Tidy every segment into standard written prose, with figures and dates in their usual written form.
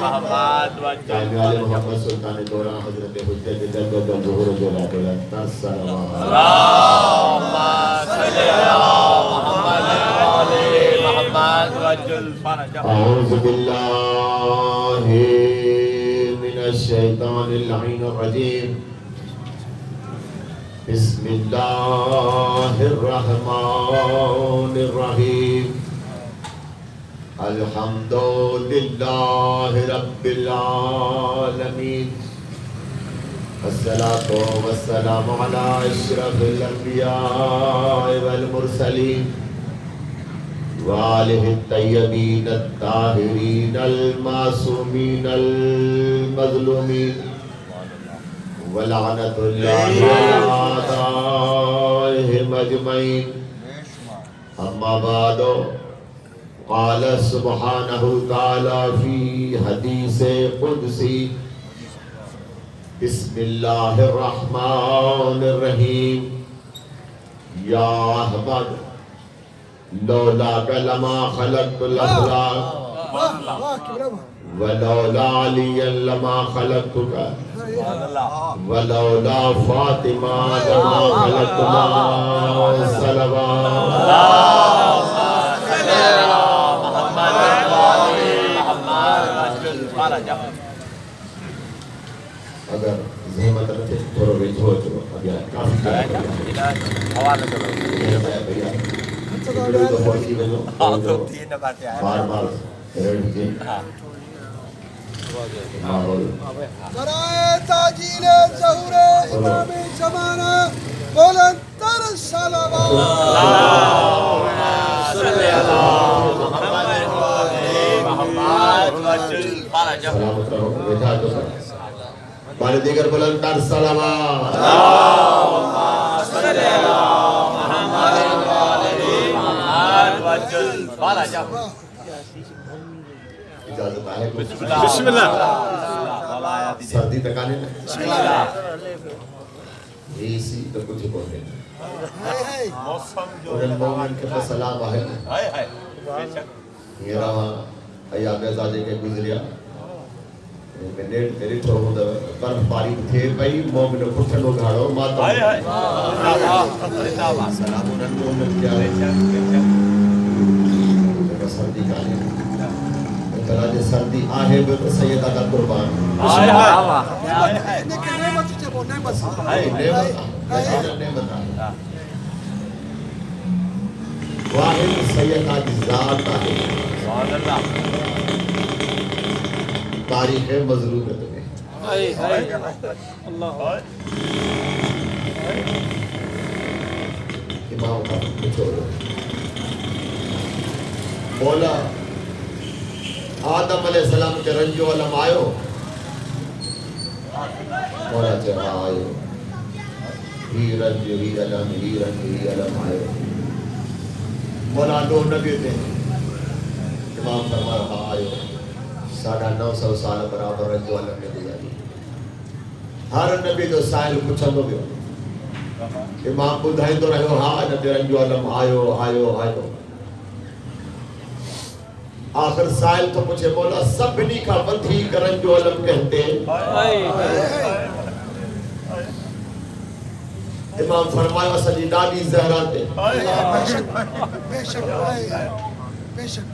मोहम्मद कायम वाले मोहम्मद सुल्तान दौरा हजरत हुज्जत जद्द ज़ुहूर जलाल अल्लाहुम्मा सल्ली अला मुहम्मद व आले मुहम्मद वज्जल फरज। अऊज़ु बिल्लाहि मिनश शैतानिर लईनिर रजीम। बिस्मिल्लाहिर रहमानिर रहीम। अल्हम्दुलिल्लाहि रब्बिल आलमीन। अस्सलातु वस्सलामु अला अशरफिल अंबिया वल मुरसलीन व आलिहि तय्यबीन अत्ताहिरीन अल मासूमीन अल मज़लूमीन व लअनतुल्लाहि अलैहिम अजमईन। अम्मा बादो क़ाल सुब्हानहु तआला फ़ी हदीस क़ुदसी। बिस्मिल्लाहिर रहमानिर रहीम। या अहमद लौलाक लमा खलक़तुल अखलाक़ वलौला अलिय्यन लमा खलक़तुका वलौला फ़ातिमा लमा खलक़तुमा सलवात। अगर ज़हमत रखे थोड़ा वेट हो तो अभी काफी हवाला करो तो होती है लो तो तीन बातें आए बार रेड जी माहौल जराए ताजील ज़हूर इमाम ज़माना बुलंदतर सलवात। अल्लाहुम्मा सल्ली अला मुहम्मद व आले मुहम्मद वज्जल फरज। सलामत रहो बैठा तो बारे दीगर बुलंदतर सलवात। अल्लाहुम्मा सल्ली अला मुहम्मद व आले मुहम्मद वज्जल फरज। इजाजत है बिस्मिल्लाह। सर्दी तकाने ना एसी तो कुछ बोले मौसम जो और मोमिन के पास सलाम है हाय हाय बेशक मेरा अयाब आज़ादी के गुजरिया मैंने मेरी तो होता बर्फबारी थे भाई मोमिन पुठनो घाड़ो माता हाय हाय जिंदाबाद सलाम उन मोमिन क्या है बेशक सर्दी काले तराजे सर्दी आहे बे तो सैयदा का कुर्बान हाय हाय नेमत जबो नेमत हाय नेमत वाहिद सैयदा की जात आहे सुभान अल्लाह। तारीख मज़लूमत में हाय हाय अल्लाह इमाम का छोड़ो मौला आदम अलैहिस्सलाम के रंजो अलम आयो मौला चढ़ा आयो ही रंज ही अलम ही रंज ही अलम आयो मौला दो नबी थे इमाम फरमा रहा आयो 950 साल बराबर रंजो अलम में गुजारी हर नबी जो साहिल पुछंदो वियो इमाम ॿुधाईंदो रहियो हा नबी रंजो अलम आयो आयो आयो आखिर साहिल तो पूछे बोला सभिनी का वधीक रंजो अलम कहते इमाम फरमायो असांजी ॾाढी ज़हरा ते बेशक बेशक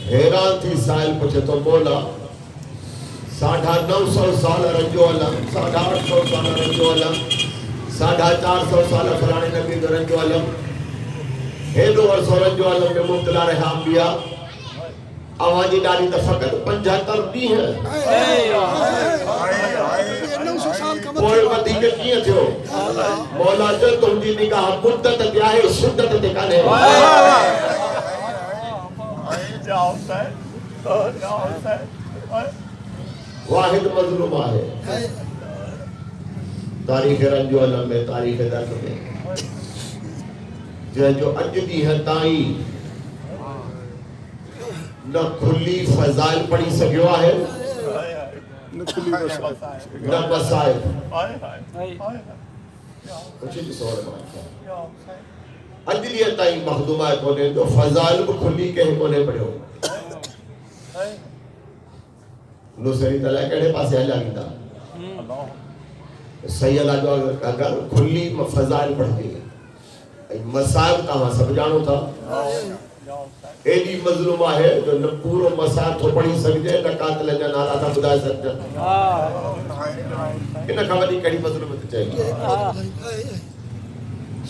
हैरान थी साहिल पूछे तो बोला 950 साल रंजो अलम 850 साल रंजो अलम 450 साल फलाने नबी जो रंजो अलम हेॾो अरसो रंजो अलम में मुब्तला रहा अंबिया आवाज़ी डाली तो फकत 75 ॾींहं पोइ वधीक कीअं थियो मौला जो तुंहिंजी निगाह मुद्दत ते आहे शिद्दत ते कान्हे वाहिद मज़लूम आहे तारीख़ रंजो अलम में तारीख़ दर्द में जंहिंजो अॼु ॾींहं ताईं न खुली फज़ाइल पढ़ी सघियो आहे न मसाइल अॼु ॾींहं ताईं मखदूमा कोन्हे जो फज़ाइल बि खुली कंहिं कोन्हे पढ़ियो नुसरी तला कड़े पासे हला वींदा सैयद जो अगर खुली फजाइल पढ़ी मसाइब तव्हां सब जानो था एडी मजलूम है जो न पूरो मसाइब तो पढ़ी सके न कातिल जा नाला था बुधाए सके इन का वडी कड़ी मजलूम चाहिए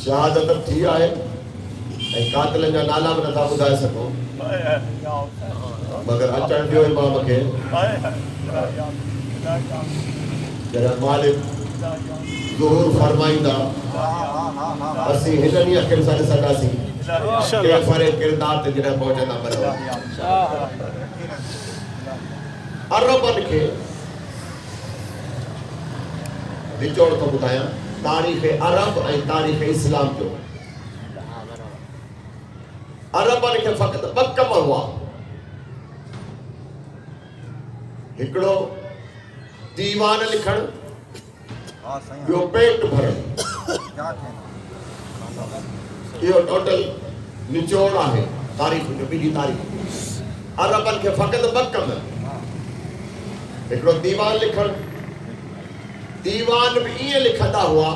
शहादत थी है ऐं कातिल जा नाला भी नथा बुधाए सको मगर अचण दियो इमाम के जरा मालिक ज़ुहूर फरमाइंदा असी हिननी अखिन सां ॾिसंदासीं के फरे किरदार ते जॾहिं पहुचंदा बनो अरबन खे निचोड़ थो ॿुधायां तारीख़ अरब ऐं तारीख़ इस्लाम जो अरबन खे फ़क़ति ॿ कम हुआ हिकिड़ो दीवान लिखण यो पेट भरण यो टोटल निचोड़ है तारीख़ जो बिजी तारीख़ अरबन के फ़क़ति ॿ कम हिकिड़ो दीवान लिखण दीवान भी ईअं लिखंदा हुआ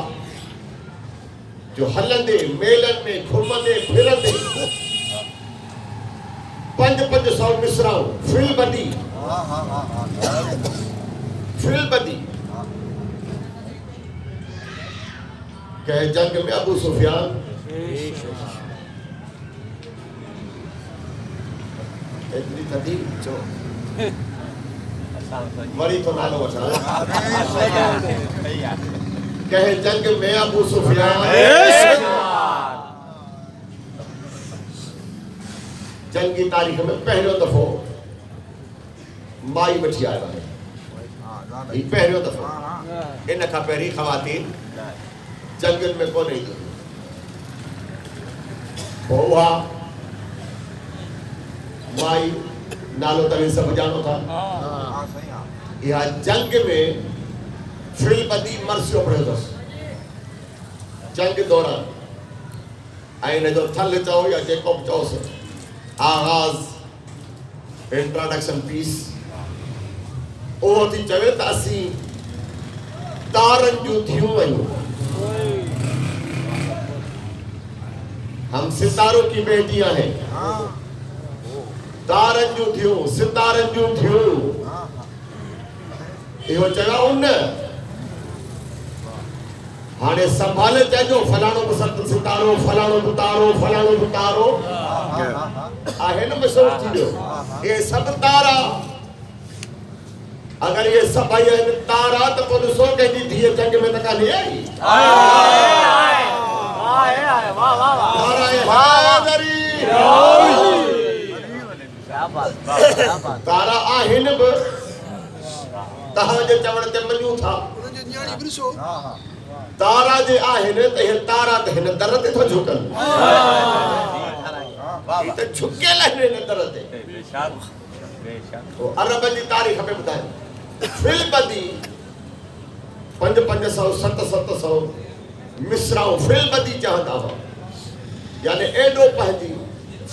जो हलंदे मेलन में घुमंदे फिरंदे 500 मिसराऊं फिल बदी कहे जंग में अबू सुफियान एतरी थदी चो वरी तो नालो वठा कहे जंग में अबू सुफियान जंग की तारीख में पहलो दफो माई वठी आयो है पहलो दफो इन का पहरी खवातीन जंगल में कोने हुआ माई नालो तभी सब जानो था या जंग में फिल बदी मरसियो पड़े दस जंग दौरान आईने जो थल चाहो या जेकोब चाहो से आगाज इंट्रोडक्शन पीस ओ थी चवे तासी तारन जो थियूं आयूं हम सितारों की बेटियां हैं तारन जो थियूं सितारन जो थियूं इहो चया उन हाणे संभाले चइजो फलाणो बसंत सितारो फलाणो तारो आहे न मशहूर थी वियो ये सब तारा अगर ये सब आई है तारा तो को ॾिसो कंहिंजी धीअ जंग में त कान्हे आई तारा आहिनि बि तव्हांजे चवण ते मञूं था तारा जे आहिनि त हे तारा त हिन दर ते थो झुकनि त झुकियल आहिनि हिन दर ते अरब जी तारीख़ में ॿुधायो फिल बदी 500 700 मिसराऊं फिल बदी चवंदा हुआ यानी एडो पंहिंजी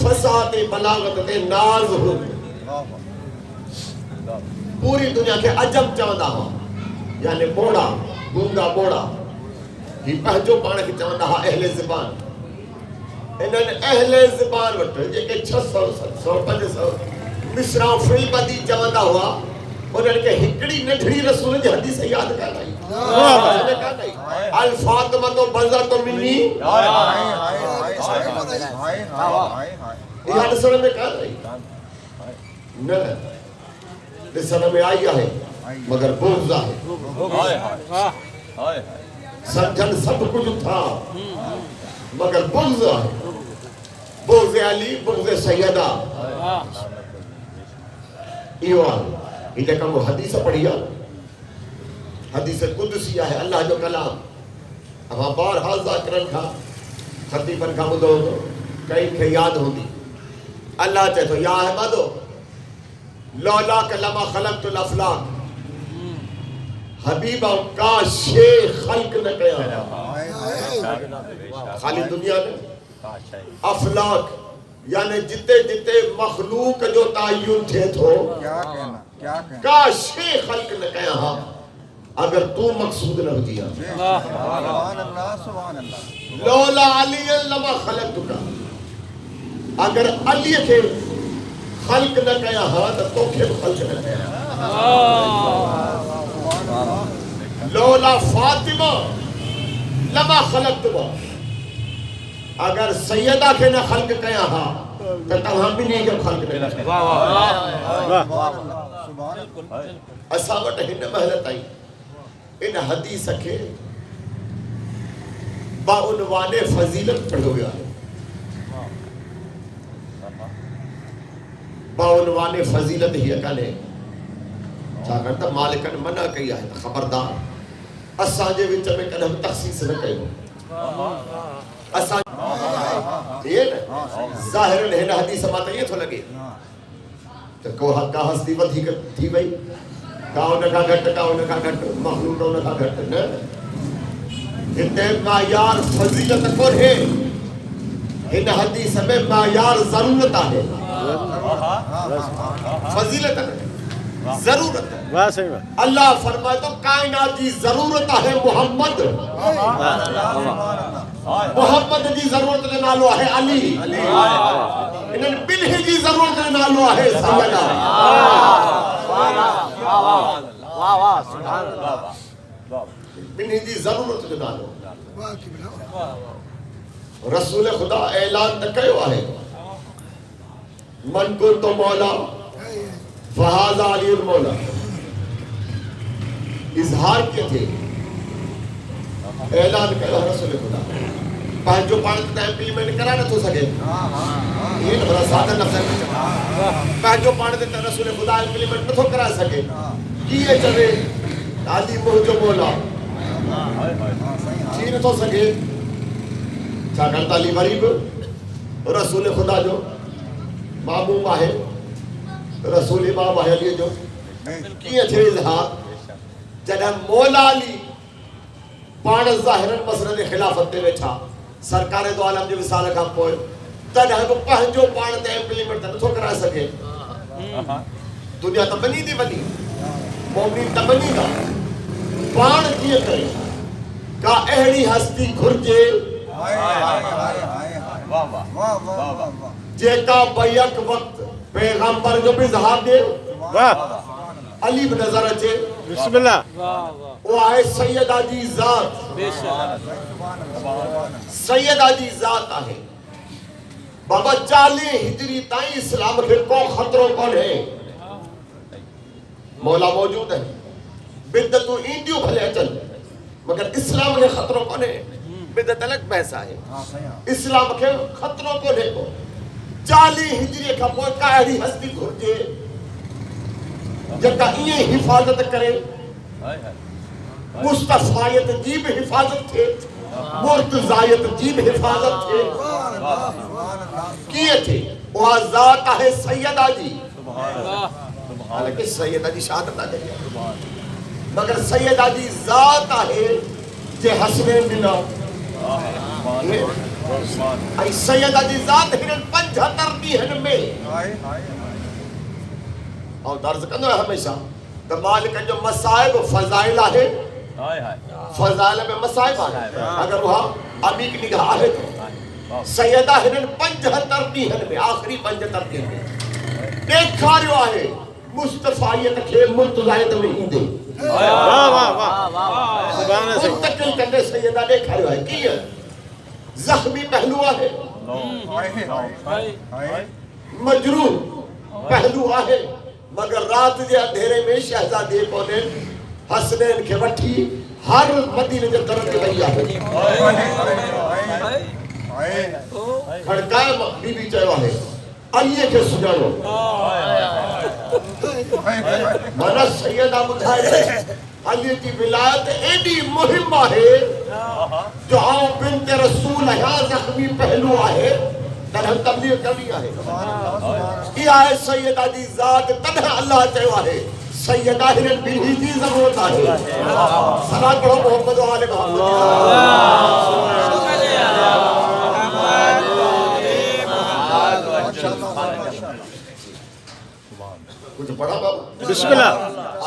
फसाद बलागत ते नाज़ हो पूरी दुनिया के अजब चवंदा हुआ यानी बोड़ा गूंगा बोड़ा ही पंहिंजो पाण खे चवंदा हुआ अहले ज़बान इन्हनि अहले ज़बान वटि जेके 600 700 500 मिसराऊं फिल बदी चवंदा हुआ उन्हनि खे हिकिड़ी नंढड़ी रसूल जी हदीस यादि कान आई अल फातिमा तो बज़ा तो मिनी इहा ॾिसण में कान आई न ॾिसण में आई आहे मगर बुग़्ज़ आहे समझन सब कुछ था मगर बुग़्ज़ आहे बुग़्ज़ अली बुग़्ज़ सैयदा इहो आहे इधर का वो हदीस पढ़ी है हदीस कुदसी है अल्लाह जो कलाम हम बार हाज़ा करन का खतीबन का बुधो कई के याद होती अल्लाह चाहे तो या है बादो लौला कलमा खलक़तुल अफलाक हबीबा का शे खल्क न कया खाली दुनिया में अफलाक यानी जिते जिते मखलूक जो तायुन थे तो क्या कहें काश खल्क न कया हा अगर तू मकसूद न हुजिया सुभान अल्लाह लौला अली लमा खलक़तुका अगर अली के खल्क न कया हा त तोखे खल्क न कया लौला फातिमा लमा खलक़तुका अगर सैयदा के न खल्क कया हा त तव्हां बिनी के खल्क न कया असां वटि हिन महल ताईं इन हदीस के बाउनवाने फजीलत पढ़ो वियो आहे बाउनवाने फजीलत हीअ कान्हे छाकाणि त मालिकनि मना कई आहे त ख़बरदार असांजे विच में कॾहिं तख़सीस न कयो असां इहे न ज़ाहिरन हिन हदीस मां त ईअं थो लॻे त का हस्ती वधीक थी वई का उन खां घटि का उन खां घटि मखलूक उन खां घटि न हिते मायार फज़ीलत कोन्हे हिन हदीस में मायार ज़रूरत आहे फज़ीलत न ज़रूरत वाह सही बात अल्लाह फरमाए तो कायनात जी ज़रूरत आहे मोहम्मद मोहम्मद जी ज़रूरत जो नालो आहे अली इन्हनि ॿिन्ही जी ज़रूरत जो नालो आहे सैयदा वाह वाह सुभान अल्लाह ॿिन्ही जी ज़रूरत जो नालो वाह किबला रसूल खुदा ऐलान त कयो आहे मन कुंतु मौला फहाज़ा अलीयुल मौला इज़हार किए थे ऐलान कयो रसूल खुदा पंहिंजो पाण त इम्प्लीमेंट करा नथो सघे ये न भला साधन लफ़्ज़ पंहिंजो पाण ते रसूल खुदा इम्प्लीमेंट नथो कराए सघे कीअं चवे अली मुंहिंजो मौला थी नथो सघे छाकाणि त अली वरी बि रसूल खुदा जो मामूम आहे रसूल इमाम आहे अलीअ जो कीअं थिए इज़हार जॾहिं मौला अली पाण ज़ाहिरन मसइले जे ख़िलाफ़त ते वेठा सरकार दो आलम जे विसाल खां पोइ तॾहिं बि पंहिंजो पाण ते इम्प्लीमेंट त नथो कराए सघे दुनिया त बनी थी वञी मोमिन त बनी था पाण कीअं करे का अहिड़ी हस्ती घुर्जे जेका बैक वक्त पैगंबर जो भी इज़हार दे वाह अली भी नजर अचे बिस्मिल्लाह वो आहे सैयदा जी ज़ात सैयदा जी ज़ात आहे बाबा 40 हिजरी ताईं इस्लाम के को खतरो कोन्हे मौला मौजूद है बिदतूं ईंदियूं भले अचनि मगर इस्लाम के खतरो कोन्हे बिदत अलग बहस आहे इस्लाम के खतरो कोन्हे को 40 हिजरी खां पोइ का अहिड़ी हस्ती घुर्जे जेका ईअं हिफ़ाज़त करे मुस्तफ़ायत जी भी हिफ़ाज़त थे मुर्तज़ायत जी भी हिफ़ाज़त थे कीअं थे उहा ज़ात आहे सैयदा जी हालांकि सैयदा जी शहादत आहे मगर सैयदा जी ज़ात आहे जे हसनैन ॾिना ऐं सैयदा जी ज़ात हिननि 75 ॾींहनि में और दर्ज कंदो है हमेशा त मालिक जो मसाइब फज़ाइल आहे फज़ाइल में मसाइब आहे अगर वह अमीक निगाह आहे तो सैयदा हिननि 75 ॾींहनि में आख़िरी 75 ॾींहनि में ॾेखारियो आहे मुस्तफ़ायत खे मुर्तज़ायत में ईंदे वाह वाह वाह सुभान अल्लाह मुस्तक़िल कंदे सैयदा ॾेखारियो आहे कीअं ज़ख्मी पहलू आहे मजरूह पहलू आहे मगर रात जे अंधेरे में शहजादी कोने हसनैन के वठी हर मदीने जे तरफ ते वई आहे खड़काए बीबी चयो आहे अलीअ खे सुञाणो माना सैयदा ॿुधाए अली जी विलायत एडी मुहिम आहे जो आओ बिन्त रसूल या ज़ख्मी पहलू आहे तॾहिं तबलीग करणी आहे इहा आहे सैयदा जी ज़ात तॾहिं अल्लाह चयो आहे सैयदा हिननि ॿिन्ही जी ज़रूरत आहे सलात पढ़ो मोहम्मद वाले मोहम्मद कुछ पढ़ा बाबू बिस्मिल्लाह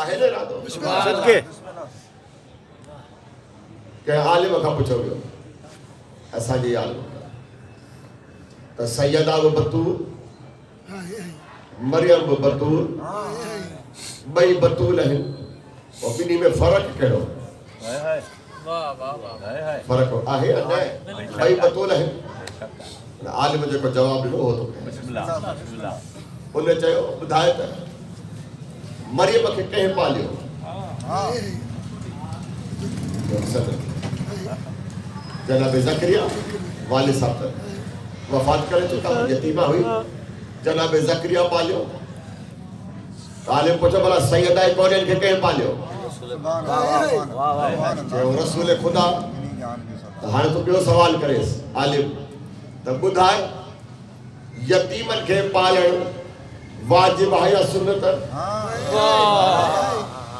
आहे न इरादो सदके कंहिं आलिम खां पुछो वियो असांजे आलिम त सैयदा बि बतूल मरियम बि बतूल ॿई बतूल आहिनि पोइ ॿिन्ही में फ़र्क़ु कहिड़ो फ़र्क़ु आहे या न ॿई बतूल आहिनि आलिम जेको जवाबु ॾिनो उहो थो उन चयो ॿुधाए त मरियम खे कंहिं पालियो जनाब ज़करिया वालिद साहब त वफ़ात करे चुका यतीमा हुई जनाब ज़करिया पालियो आलिम पुछो भला सैयदा कौनैन खे कंहिं पालियो चयो रसूल ख़ुदा त हाणे तूं ॿियो सवाल करेसि आलिम त ॿुधाए यतीमनि खे पालणु वाजिब आहे या सुन्नत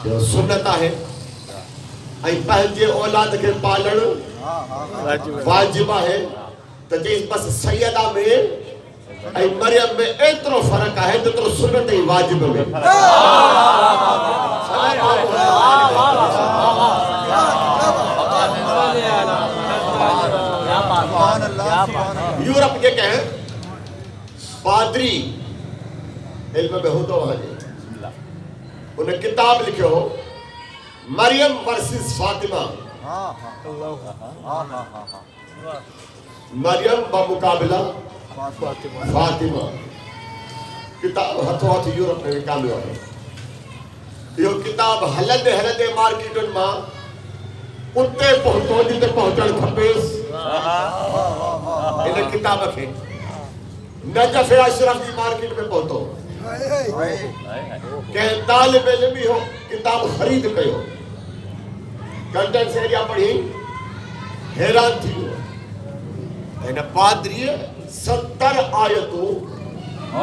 चयो सुन्नत आहे ऐं पंहिंजे औलाद खे पालणु वाजिब आहे त चईसि बसि सैयदा में ऐं मरियम में एतिरो फ़र्क़ु आहे जेतिरो सुन्नत ऐं वाजिब में यूरोप के कहें पादरी इल्म में हूंदो वञे उन किताब लिखियो मरियम वर्सेस फातिमा मरियम बमुकाबिला फातिमा किताब हथों हथ यूरोप में विकामियो आहे इहो किताब हलंदे हलंदे मार्केटुनि मां उते पहुतो जिते पहुचणु खपेसि इन किताब खे नजफ़ अशरफ जी मार्केट में पहुतो कंहिं तालिब इल्म इहो किताब ख़रीद कयो कंटेंट्स एरिया पढ़ी हैरान थी वियो हिन पादरीअ 70 आयतूं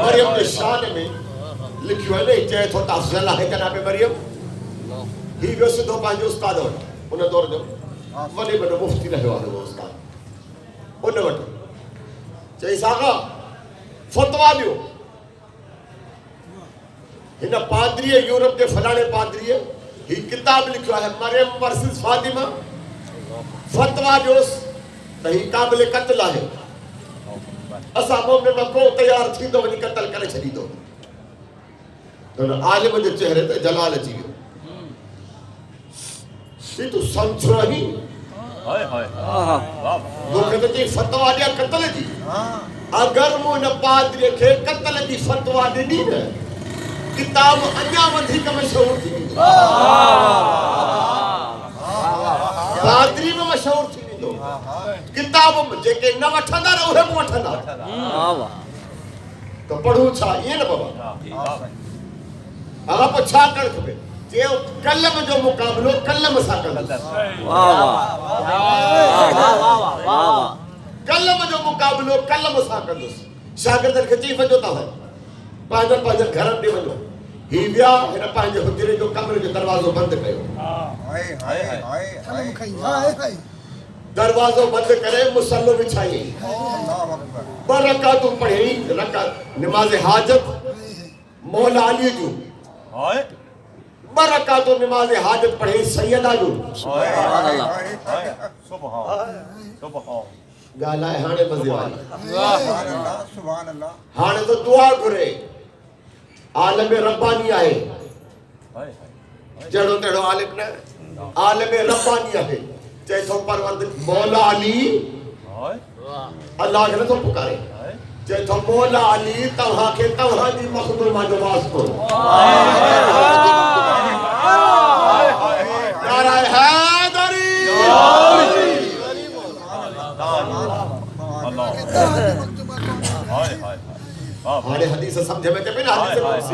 मरियम जे शान में लिखियो आहिनि चए थो त अफ़ज़ल आहे जनाब मरियम ही वियो सिधो पंहिंजे उस्ताद वटि उन दौर जो वॾे वॾो मुफ़्ती रहियो आहे उहो उस्ताद उन वटि चई सागा फतवा ॾियो हिन पादरीअ यूरोप जे फलाणे पादरीअ ही किताब लिखियो आहे मरियम वर्सेस फातिमा फतवा ॾियोसि त ही क़ाबिल क़त्ल आहे असां मोमिन में को तयारु थींदो वञी क़त्ल करे छॾींदो त हुन आलिम जे चेहरे ते जलाल अची वियो तूं सम्झो ही मूंखे त चई फतवा ॾिया क़त्ल जी अगरि मूं हिन पादरीअ खे क़त्ल जी फतवा ॾिनी न किताब अञा वधीक मशहूर थी वेंदो पादरी में मशहूर थी वेंदो किताब जेके न वठंदा न उहे बि वठंदा त पढ़ूं छा ईअं न बाबा हा पोइ छा करणु खपे चयो कलम जो मुक़ाबिलो कलम सां कंदुसि कलम जो मुक़ाबिलो कलम सां कंदुसि शागिर्दनि खे चई वञो तव्हां पंहिंजनि घरनि ॾे वञो ही विया हिन पंहिंजे हुजरे जो कमरे जो दरवाज़ो बंदि कयो दरवाज़ो बंदि करे मुसल्लो विछाई 2 रकातूं पढ़ी निमाज़ हाजत मौला अली जूं 2 रकातूं निमाज़ हाजत पढ़ी सैयदा जूं ॻाल्हाए हाणे मज़े वारी हाणे तो दुआ घुरे आलम रब्बानी आहे जहिड़ो तहिड़ो आलिम न आलम रब्बानी आहे चए थो परवरदिगार मौला अली अल्लाह खे नथो पुकारे चए थो मौला अली तव्हांखे तव्हांजी मखदूमा जो वास्तो नाराए हैदरी हाणे हदीस समझ में अचे ना हदीस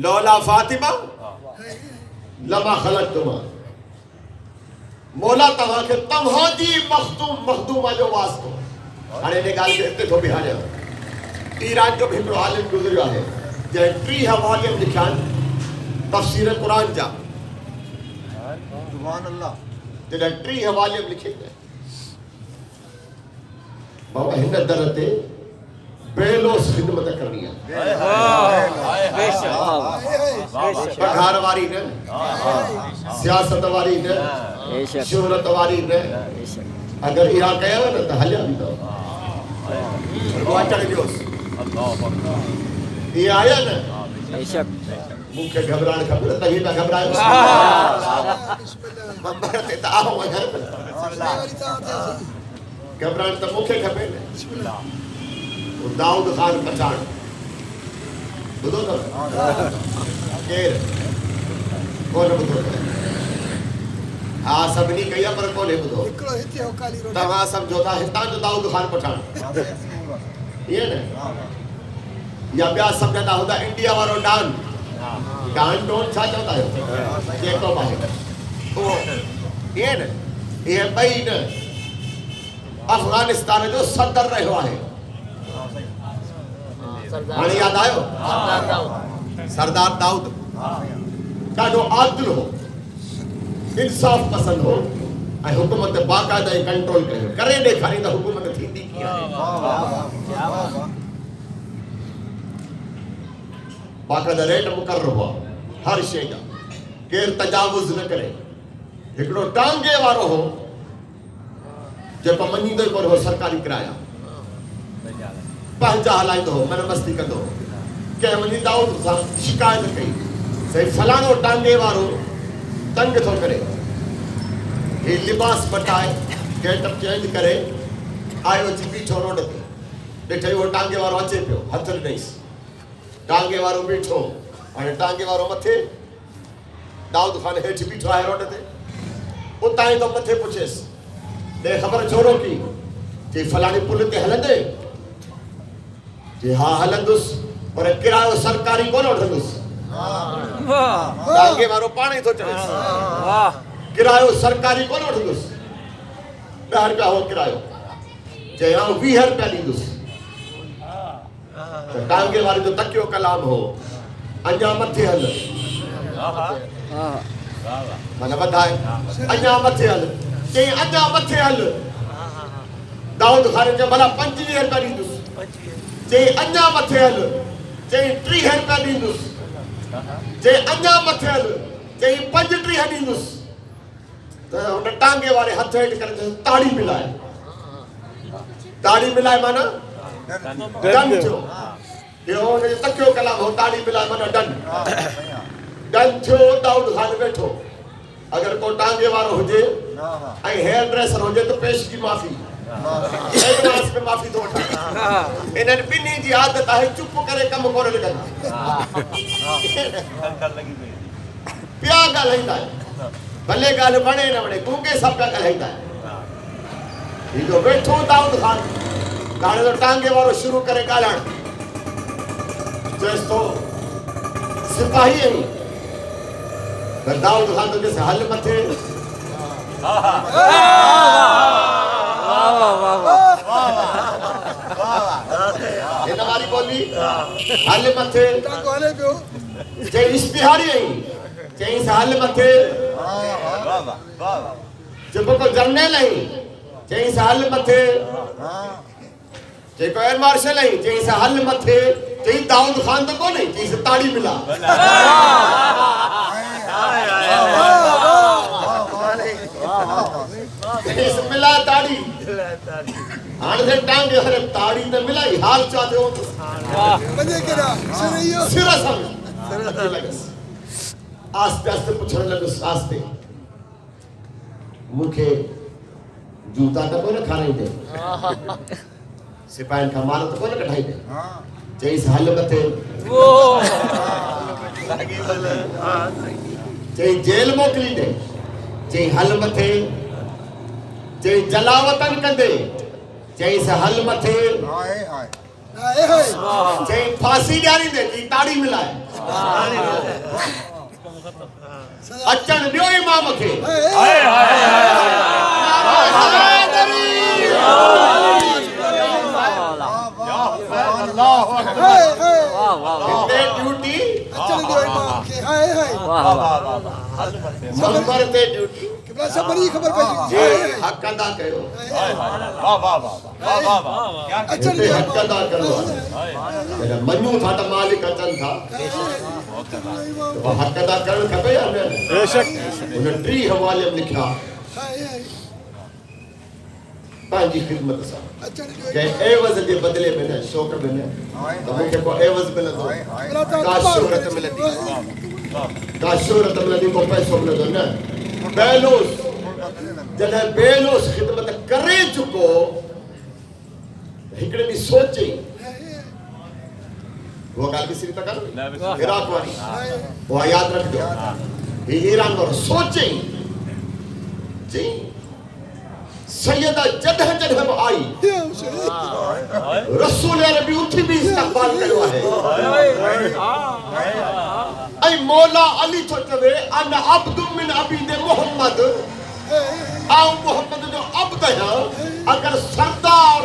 लौला फातिमा लमा खलक़तुमा मौला तव्हांखे तव्हांजी मखदूमा जो वास्तो हाणे ने ॻाल्हि खे हिते थो बिहारियां ईरान जो हिकिड़ो आलिम गुज़रियो आहे जंहिं 30 हवालिम लिखिया आहिनि तफ़सीर क़ुरान जा सुभान अल्लाह जॾहिं 30 हवालिम लिखे बाबा हिन दर ते बेलोस खिदमत करनी है पघार वारी ने सियासत वारी ने शोहरत वारी ने अगर इहा कया न त हलिया बि तो अचण जोस ये आया न मुखे घबराण खबर तभी ना घबरायो मंबर ते त आओ घबराण त मुखे खपे न दाऊद खान पठान बुधो तो केर कौन बुधो हाँ सभिनी कया पर कोने बुधो हिकिड़ो हिते हो काली रोड तव्हां सम्झो था हितां जो दाऊद खान पठान ये न या ॿिया सम्झंदा हूंदा इंडिया वारो डान डोन छा चवंदा आहियो जेको आहे उहो ये न इहे ॿई न अफगानिस्तान जो सदर रहियो आहे हाणे याद आयो सरदार दाऊद ॾाढो आदिल हो इंसाफ पसंद हो ऐं हुकूमत बाक़ायदा कंट्रोल कयो करे ॾेखारी त हुकूमत थींदी कीअं आहे बाक़ायदा रेट मुक़रर हुआ हर शइ जा केरु तजावुज़ न करे हिकिड़ो टांगे वारो हो जेको मञींदो ई कोन हो सरकारी किराया पंहिंजा हलाईंदो हो मन मस्ती कंदो हो कंहिं वञी दाऊद सां शिकायत कई सही फलाणो टांगे वारो तंग थो करे ही लिबास मटाए गेटअप चेंज करे आयो अची बीठो रोड ते ॾिठई उहो टांगे वारो अचे पियो हथ ॾिनईसि टांगे वारो बीठो हाणे टांगे वारो मथे दाऊद खान हेठि बीठो आहे रोड ते उतां ई तो मथे पुछेसि ॾे ख़बर छोरो की चई फलाणी पुल ते हलंदे जी हाँ हलंदुसि पर किरायो सरकारी कोन वठंदुसि टांगे वारो पाण ई थो चवेसि किरायो सरकारी कोन वठंदुसि 10 रुपया हो किरायो चई आउं 20 रुपया ॾींदुसि त टांगे वारे जो तकियो कलाम हो अञा मथे हल माना वधाए अञा मथे हल चई अञा मथे हल दाऊद खान चयो भला 25 रुपया ॾींदुसि चई अञा मथे हल चई 30 रुपया ॾींदुसि चई अञा मथे हल चई 35 ॾींदुसि त हुन टांगे वारे हथ हेठि करे ताड़ी मिलाए माना डन थियो इहो हुनजो तकियो कलाम हो ताड़ी मिलाए माना डन थियो दाऊद खान वेठो अगर को टांगे वारो हुजे ऐं हेयर ड्रेसर हुजे तो पेश की माफ़ी एडवांस में माफ़ी तो वठा इन्हनि ॿिन्ही जी आदत आहे चुप करे कम कोन लिखंदा पिया ॻाल्हाईंदा आहिनि भले ॻाल्हि वणे न वणे गूंगे सां पिया ॻाल्हाईंदा आहिनि हीअ जो वेठो दाऊद खान हाणे तो टांगे वारो शुरू करे ॻाल्हाइण चएसि थो सिपाही आहीं त दाऊद खान तो चएसि हल मथे हिन वारी बोली हल मथे टांगो हले पियो चई इश्तिहारी आहीं चईंसि हल मथे चइबो को जर्नल आहीं चईंसि हल मथे चई को एयर मार्शल आहीं चईंसि हल मथे चई दाऊद खान तो कोन्हे चईंसि ताड़ी मिला चईंसि मिला ताड़ी हाणे से टांगे हरे ताड़ी त मिलाई हाल छा थियो वञे केॾा सिर इहो सिर सां लॻसि आस्ते आस्ते पुछण लॻुसि आस्ते मूंखे जूता त कोन खाराईंदे सिपाहियुनि खां माल त कोन कढाईंदे चईंसि हल मथे चई जेल मोकिलींदे चई हल मथे चई जलावतन कंदे चईंसि हल मथे चई फांसी ॾियारींदे चई ताड़ी मिलाए अचण ॾियो इमाम खे हिते ड्यूटी अचण ॾियो इमाम खे हाय हाय मंबर ते ड्यूटी वैसे बड़ी खबर पई हक अदा कयो वाह वाह वाह वाह वाह वाह क्या अच्छा हिते हक अदा कयो जॾहिं मञूं था त मालिक अचनि था त हक अदा करणु खपे या न बेशक हुन 3 हवाले में लिखिया पंहिंजी ख़िदमत सां कंहिं एवज़ जे बदिले में न शौक़ में न त मूंखे को एवज़ मिलंदो का शोहरत मिलंदी का शोहरत मिलंदी को पैसो मिलंदो न बेलोस जॾहिं बेलोस ख़िदमत करे चुको हिकिड़े ॾींहुं सोचई वो ॻाल्हि विसरी था करो इराक वारी उहा यादि रखिजो हीउ ईरान वारो सोचई चई सैयदा जॾहिं जॾहिं बि आई रसूल अरबी उथी बि इस्तक़बाल कयो आहे ऐं मौला अली थो चवे अन अब्दु मिन अबीद मोहम्मद आऊं मोहम्मद जो अब्द आहियां अगर सरदार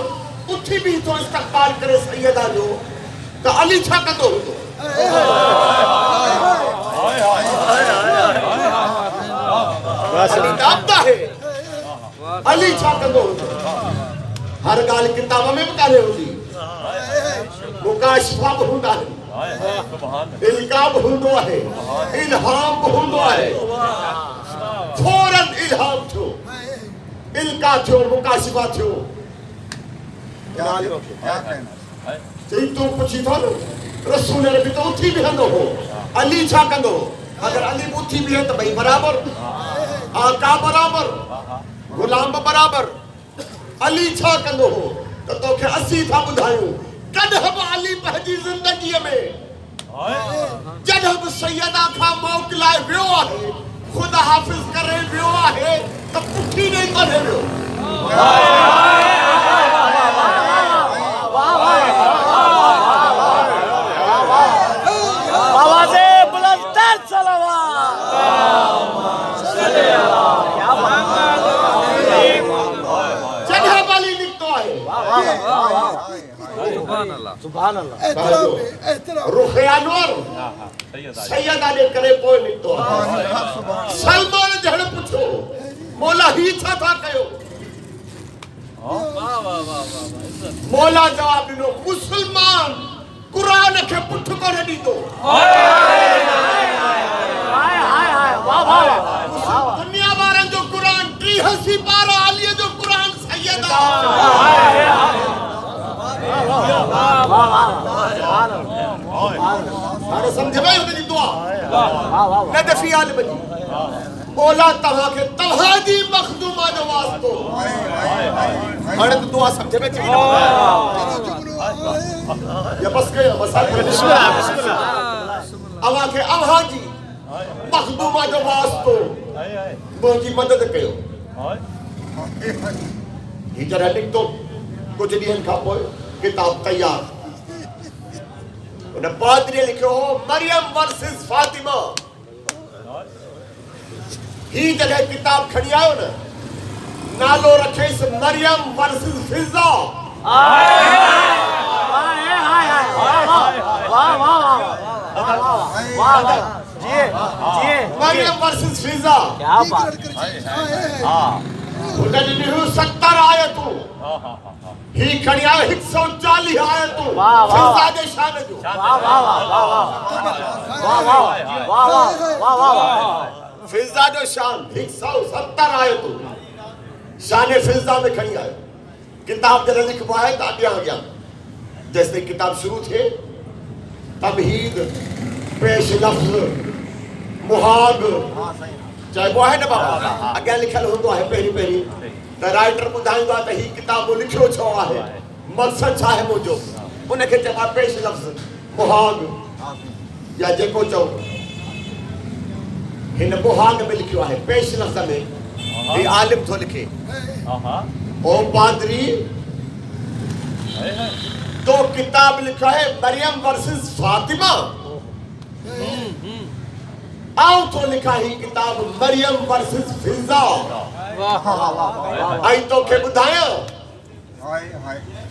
उथी बि थो इस्तक़बाल करे सैयदा जो त अली छा कंदो हूंदो अली त अब्द आहे अली छा कंदो हूंदो हर ॻाल्हि किताब में बि कान्हे हूंदी मुकाशिफा बि हूंदा आहिनि इल्का बि हूंदो आहे इल्हाम बि हूंदो आहे फौरन इल्हाम थियो इल्का थियो मुकाशिफा थियो चई तूं पुछी थो न रसूल अरबी त उथी बीहंदो हो अली छा कंदो अगर अली बि उथी बीहे त ॿई बराबर आका बराबर गुलाम बराबर अली छा कंदो हो त तोखे असीं था ॿुधायूं कॾहिं बि अली पंहिंजी ज़िंदगीअ में जॾहिं बि सैयदा खां मोकिलाए वियो आहे ख़ुदा हाफ़िज़ करे वियो आहे त पुठी ॾेई कोन्हे वियो आवाज़े बुलंदतर सलावत जॾहिं बि अली निकितो आहे सुभान अल्लाह एहतराम रुख़ अनवर सैयदा जे करे पोइ निकितो आहे सलमान जहिड़ो पुछो मौला ही छा था कयो मौला जवाब ॾिनो मुस्लमान क़ुरान खे पुठि कोन्ह ॾींदो दुनिया वारनि जो क़ुरान 83 पारा अलीअ जो क़ुरान सैयदा हाणे सम्झ में हुनजी दुआ न दफ़ी आलिम जी मौला तव्हांखे तव्हांजी मखदूमा जो वास्तो हाणे त दुआ सम्झ में अची या बस कयो बिस्मिल्लाह अव्हांखे अव्हांजी मखदूमा जो वास्तो मुंहिंजी मदद कयो ही जॾहिं निकितो कुझु ॾींहंनि खां पोइ किताब तयार उन पादरीअ लिखियो हो मरियम वर्सिस फातिमा ही जॾहिं किताब खणी आयो न नालो रखेसि मरियम वर्सिस फिज़ा मरियम वर्सिस फिज़ा हुननि ॾिनो 70 आयतूं ही खणी आयो 140 आयतूं फिज़ा जे शान जो फिज़ा जो शान 170 आयतूं शान फिज़ा में खणी आयो किताब जॾहिं लिखबो आहे त अॻियां अॻियां जैसे किताब शुरू थिए तमहीद पेश लफ्ज़ मुहाग चइबो आहे न बाबा अॻियां लिखियल हूंदो आहे पहिरीं पहिरीं त राइटर ॿुधाईंदो आहे त हीउ किताब लिखियो छो आहे मक़सदु छा आहे मुंहिंजो उनखे चइबो आहे पेश लफ़्ज़ मुहाग या जेको चओ हिन मुहाग में लिखियो आहे पेश लफ़्ज़ में ही आलिम थो लिखे ओ पादरी तो किताब लिखा है मरियम वर्सेस फातिमा आओ तो लिखा ही किताब मरियम वर्सेस फिज़ा आई तो के बुधाया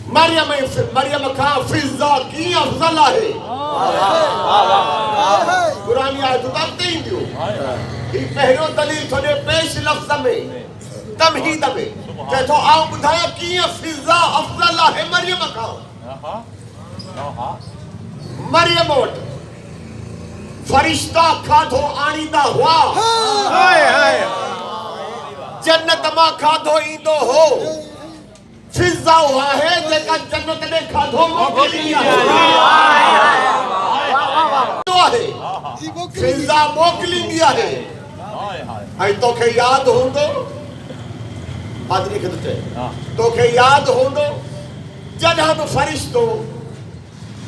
मरियम का फिजा की अफजल है पुरानी आयत उतारते ही दियो ये पहलो दलील थोड़े पेश लफ्ज में तमहीद में ते तो आओ बुधाया की फिजा अफजल है मरियम का मरियम वट फरिश्ता खाधो आणींदा हुआ जन्नत मां खाधो ईंदो हो फिजा हुआ है जेका जन्नत ने खाधो मोकिली है फिजा मोकिली दिया है आई तोखे याद होंदो पादरी के तुझे तोखे याद होंदो जॾहिं बि फरिश्तो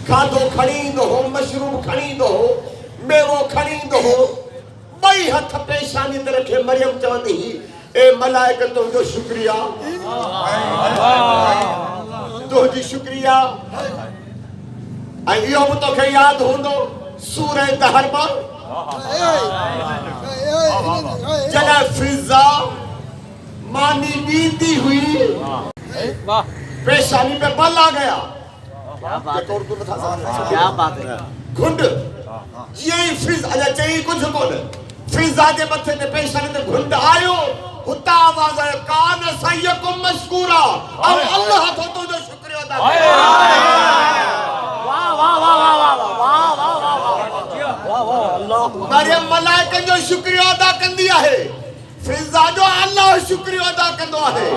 खाधो खणी ईंदो हो मशरूब खणी ईंदो हो मेवो खणी ईंदो हो ॿई हथ पेशानी ते रखे मरियम चवंदी ही ए मलाइका तुंहिंजो शुक्रिया तुंहिंजी शुक्रिया ऐं इहो बि तोखे यादि हूंदो सूरह दहर मां जॾहिं फिजा मानी ॾींदी हुई पेशानी में बल आ गया क्या बात है घुंड यही फिज अजा चई कुछ कोन फिजा जे मथे ते पेशानी ते घुंड आयो हुता आवाज आयो कान सयकुम मशकूरा और अल्लाह तो जो शुक्रिया अदा वाह वाह वाह वाह वाह वाह वाह वाह वाह अल्लाह मरियम मलाइकन जो शुक्रिया अदा कंदी आहे फिजा जो अल्लाह शुक्रिया अदा कंदो आहे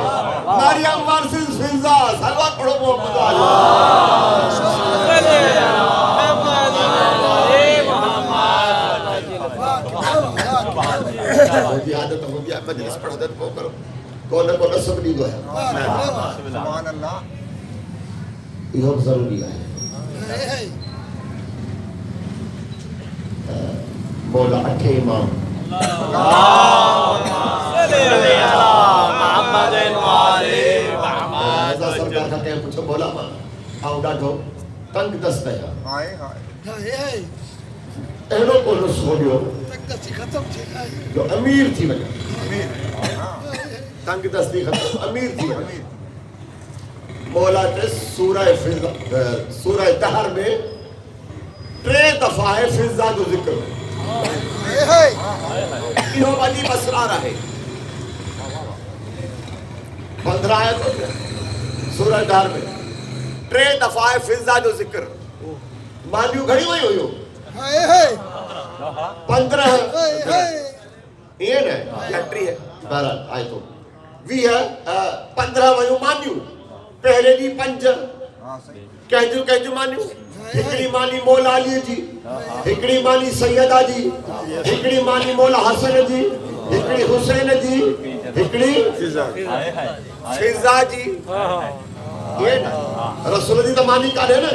मरियम वर्सेस फिजा सलवा पढ़ो मोहम्मद जी आदत हो गया मजलिस पढ़दत को करो कोन सब दी है सुभान अल्लाह इहो जरूरी है मौला अठे इमाम सरकार का कह पूछो मौला मां आओ डाढो तंग दस्त है हाय हाय एड़ो कोन सोडियो खत्म थी जो अमीर थी वने तंग दस्ती खत्म अमीर थी मौला के सूरह दहर में 3 दफा है फिजा जो जिक्र इहो वली मसरार है 15 आयत सूरह दहर में 3 दफा है फिजा जो जिक्र मानियो घड़ी हुई हुयो 15 ये ना फैक्ट्री है 12 आए तो वी है 15 वयो मानियो पहले दी 5 कहजू मानियो हिकड़ी मानी मौला अली जी हिकड़ी मानी सैयदा जी हिकड़ी मानी मौला हसन जी हिकड़ी हुसैन जी हिकड़ी फिजा जी ये ना रसूल जी तो मानी कान है ना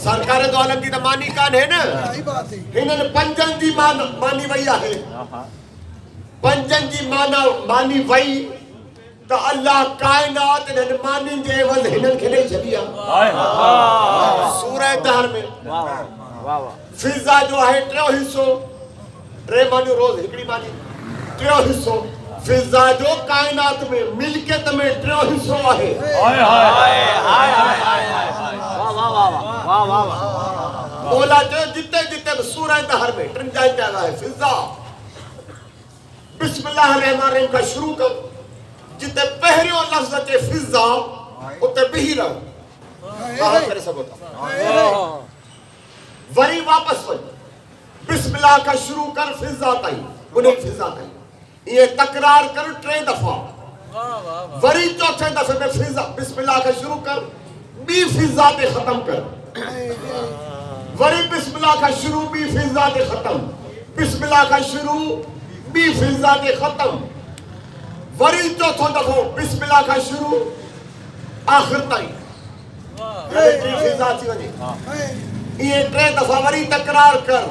सरकार दो आलम जी तो मानी कान है ना इन्हनि 5 जी मानी वई आहे 5 जी मानी वई तो अल्लाह कायनात इन्हनि मानी जे एवज़ हिननि खे ॾेई छॾी आहे सूरह दहर में फिजा जो आहे 3 हिस्सो 3 मानियूं रोज़ हिकड़ी मानी 3 हिस्सो फिजा जो कायनात में मिल्कियत में 3 हिस्सो आहे हाय हाय हाय हाय वाह वाह वाह वाह वाह मौला जो जिते जिते सूरह दहर में 3 जगह है फिजा बिस्मिल्लाहिर रहमानिर रहीम का शुरू कर जिते पहरियों लफ्ज अचे फिजा उते बिही रहो करे सको वरी वापस वञ बिस्मिल्लाह का शुरू कर फिजा ताईं उन्हें फिजा ताईं ये तकरार कर 3 दफा वरी 4थे दफे में फिजा बिस्मिल्लाह का शुरू कर बी फिजा पे खत्म कर वरी बिस्मिल्लाह का शुरू बी फिजा पे खत्म बिस्मिल्लाह का शुरू बी फिजा पे खत्म वरी 4थो दफो बिस्मिल्लाह का शुरू आखिर ताईं फिजा थी वञे ये 3 दफा वरी तकरार कर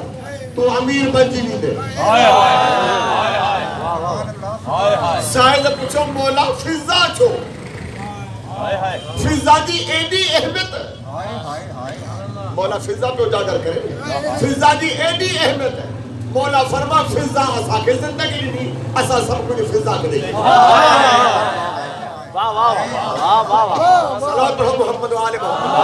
तो अमीर बन जी दे साहिल पूछो मौला फिजा छो फिजा की एडी अहमियत मौला फिजा पे उजागर करे फिजा की एडी अहमियत है मौला फरमा फिजा असा के जिंदगी दी असा सब कुछ फिजा के दे वाह वाह वाह वाह वाह सलात पढ़ो मोहम्मद वाले मोहम्मद।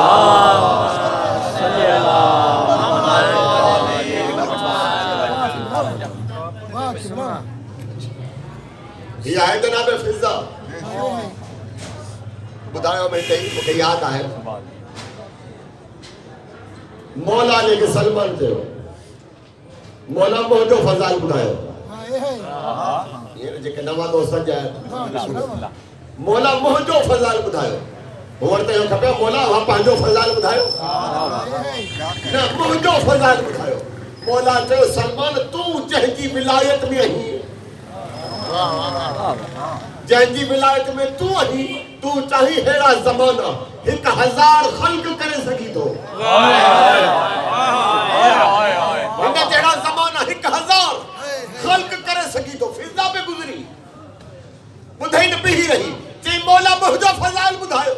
ये आहे जनाब फिजा ॿुधायो बेटे मूंखे यादि आहे मौला जेके सलमान चयो मौला मुंहिंजो फज़ाइल ॿुधायो ये जेके नवां दोस्त आहिनि मौला मुंहिंजो फज़ाइल ॿुधायो वटि त इहो खपे मौला हा पंहिंजो फज़ाइल ॿुधायो न मुंहिंजो फज़ाइल ॿुधायो मौला चयो सलमान तूं जंहिंजी विलायत में आहीं जंहिंजी विलायत में तूं आहीं तूं चाही हेड़ा ज़माना 1000 ख़ल्क़ करे सघी थो हिन जहिड़ा ज़माना 1000 ख़ल्क़ करे सघी थो फिज़ा पे गुज़री ॿुधई न पई रही चई मौला मुंहिंजो फज़ाइल ॿुधायो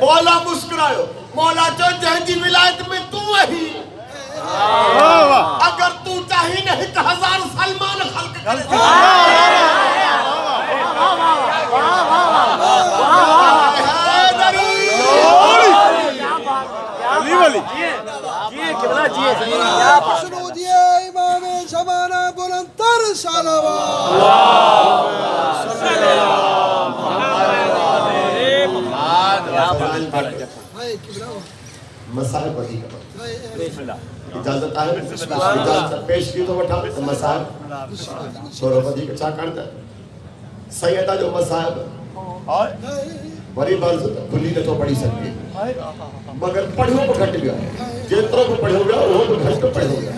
मौला मुस्कुरायो मौला चयो जंहिंजी विलायत में तूं आहीं अगर तू चाही न 1000 सलमान ख़ल्क़ करे शुरू दिए इमाम ज़माना बुलंदतर मसाल पढ़ी इजाजत आहे इजाजत पेश की तो वठा मसाल थोरो वधीक छाकाणि त सैयदा जो मसाइब वरी बर्ज़ भुली नथो पढ़ी सघे मगर पढ़ियो बि घटि वियो आहे जेतिरो बि पढ़ियो वियो उहो बि घटि पढ़ियो वियो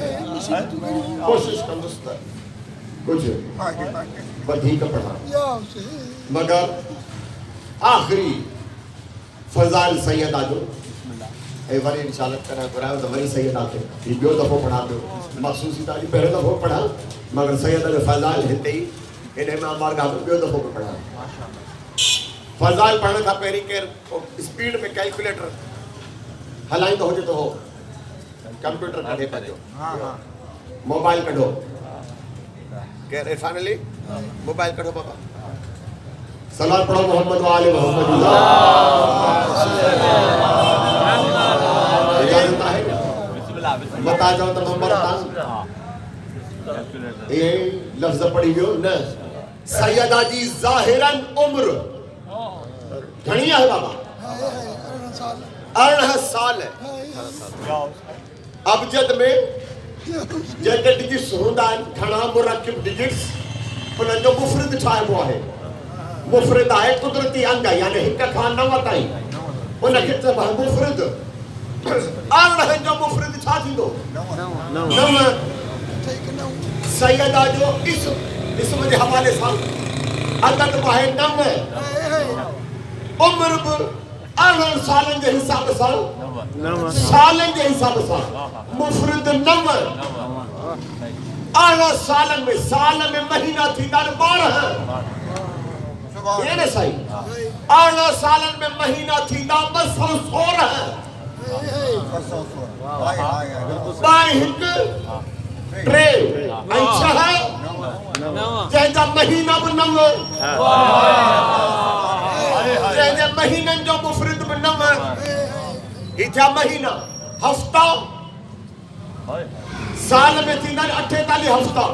कोशिशि कंदुसि त कुझु वधीक पढ़ां मगर आख़िरी फज़ाइल सैयदा जो ऐं वरी इंशाअल्लाह करा घुरायो त वरी सैयदा खे ॿियो दफ़ो पढ़ा पियो मख़सूसी त अॼु पहिरियों दफ़ो पढ़ा मगर सैयदा जो फज़ाइल हिते ई हिन में बारगाह में ॿियो दफ़ो पढ़ा फज़ाइल पढ़ण खां पहिरीं केरु स्पीड में कैलकुलेटर हलाईंदो हुजे त हो कंप्यूटर कढे पंहिंजो मोबाइल कढो केरु इरफान अली मोबाइल कढो बाबा सलात पढ़ो मोहम्मद वाले मोहम्मद इजाजत आहे बता जाओ त नंबर ये लफ्ज़ पढ़ी वियो न सैयदा जी ज़ाहिरन उम्र घणी आहे बाबा 18 साल है अबजद में जेके डिजिट्स हूंदा आहिनि घणा मुरकिब डिजिट्स उन्हनि जो मुफ़रिद ठाहिबो आहे मुफ़रिद आहे कुदरती अंग यानी 1 खां 9 ताईं उनखे चइबो आहे मुफ़रिद 18 जो मुफ़रिद छा थींदो 9 सैयदा जो इस्म जे हवाले सां अदद आहे 9 उम्र बि 18 सालनि जे हिसाब सां सालनि जे हिसाब सां मुफ़रिद 9 18 सालनि में साल में महीना थींदा 12 ये न सही 18 सालनि में महीना थींदा 216 टे ऐं 6 जंहिंजा महीना बि 9 जंहिंजे महीननि जो मुफ़रिद बि 9 ही थिया महीना हफ़्ता साल में थींदा 48 हफ़्ता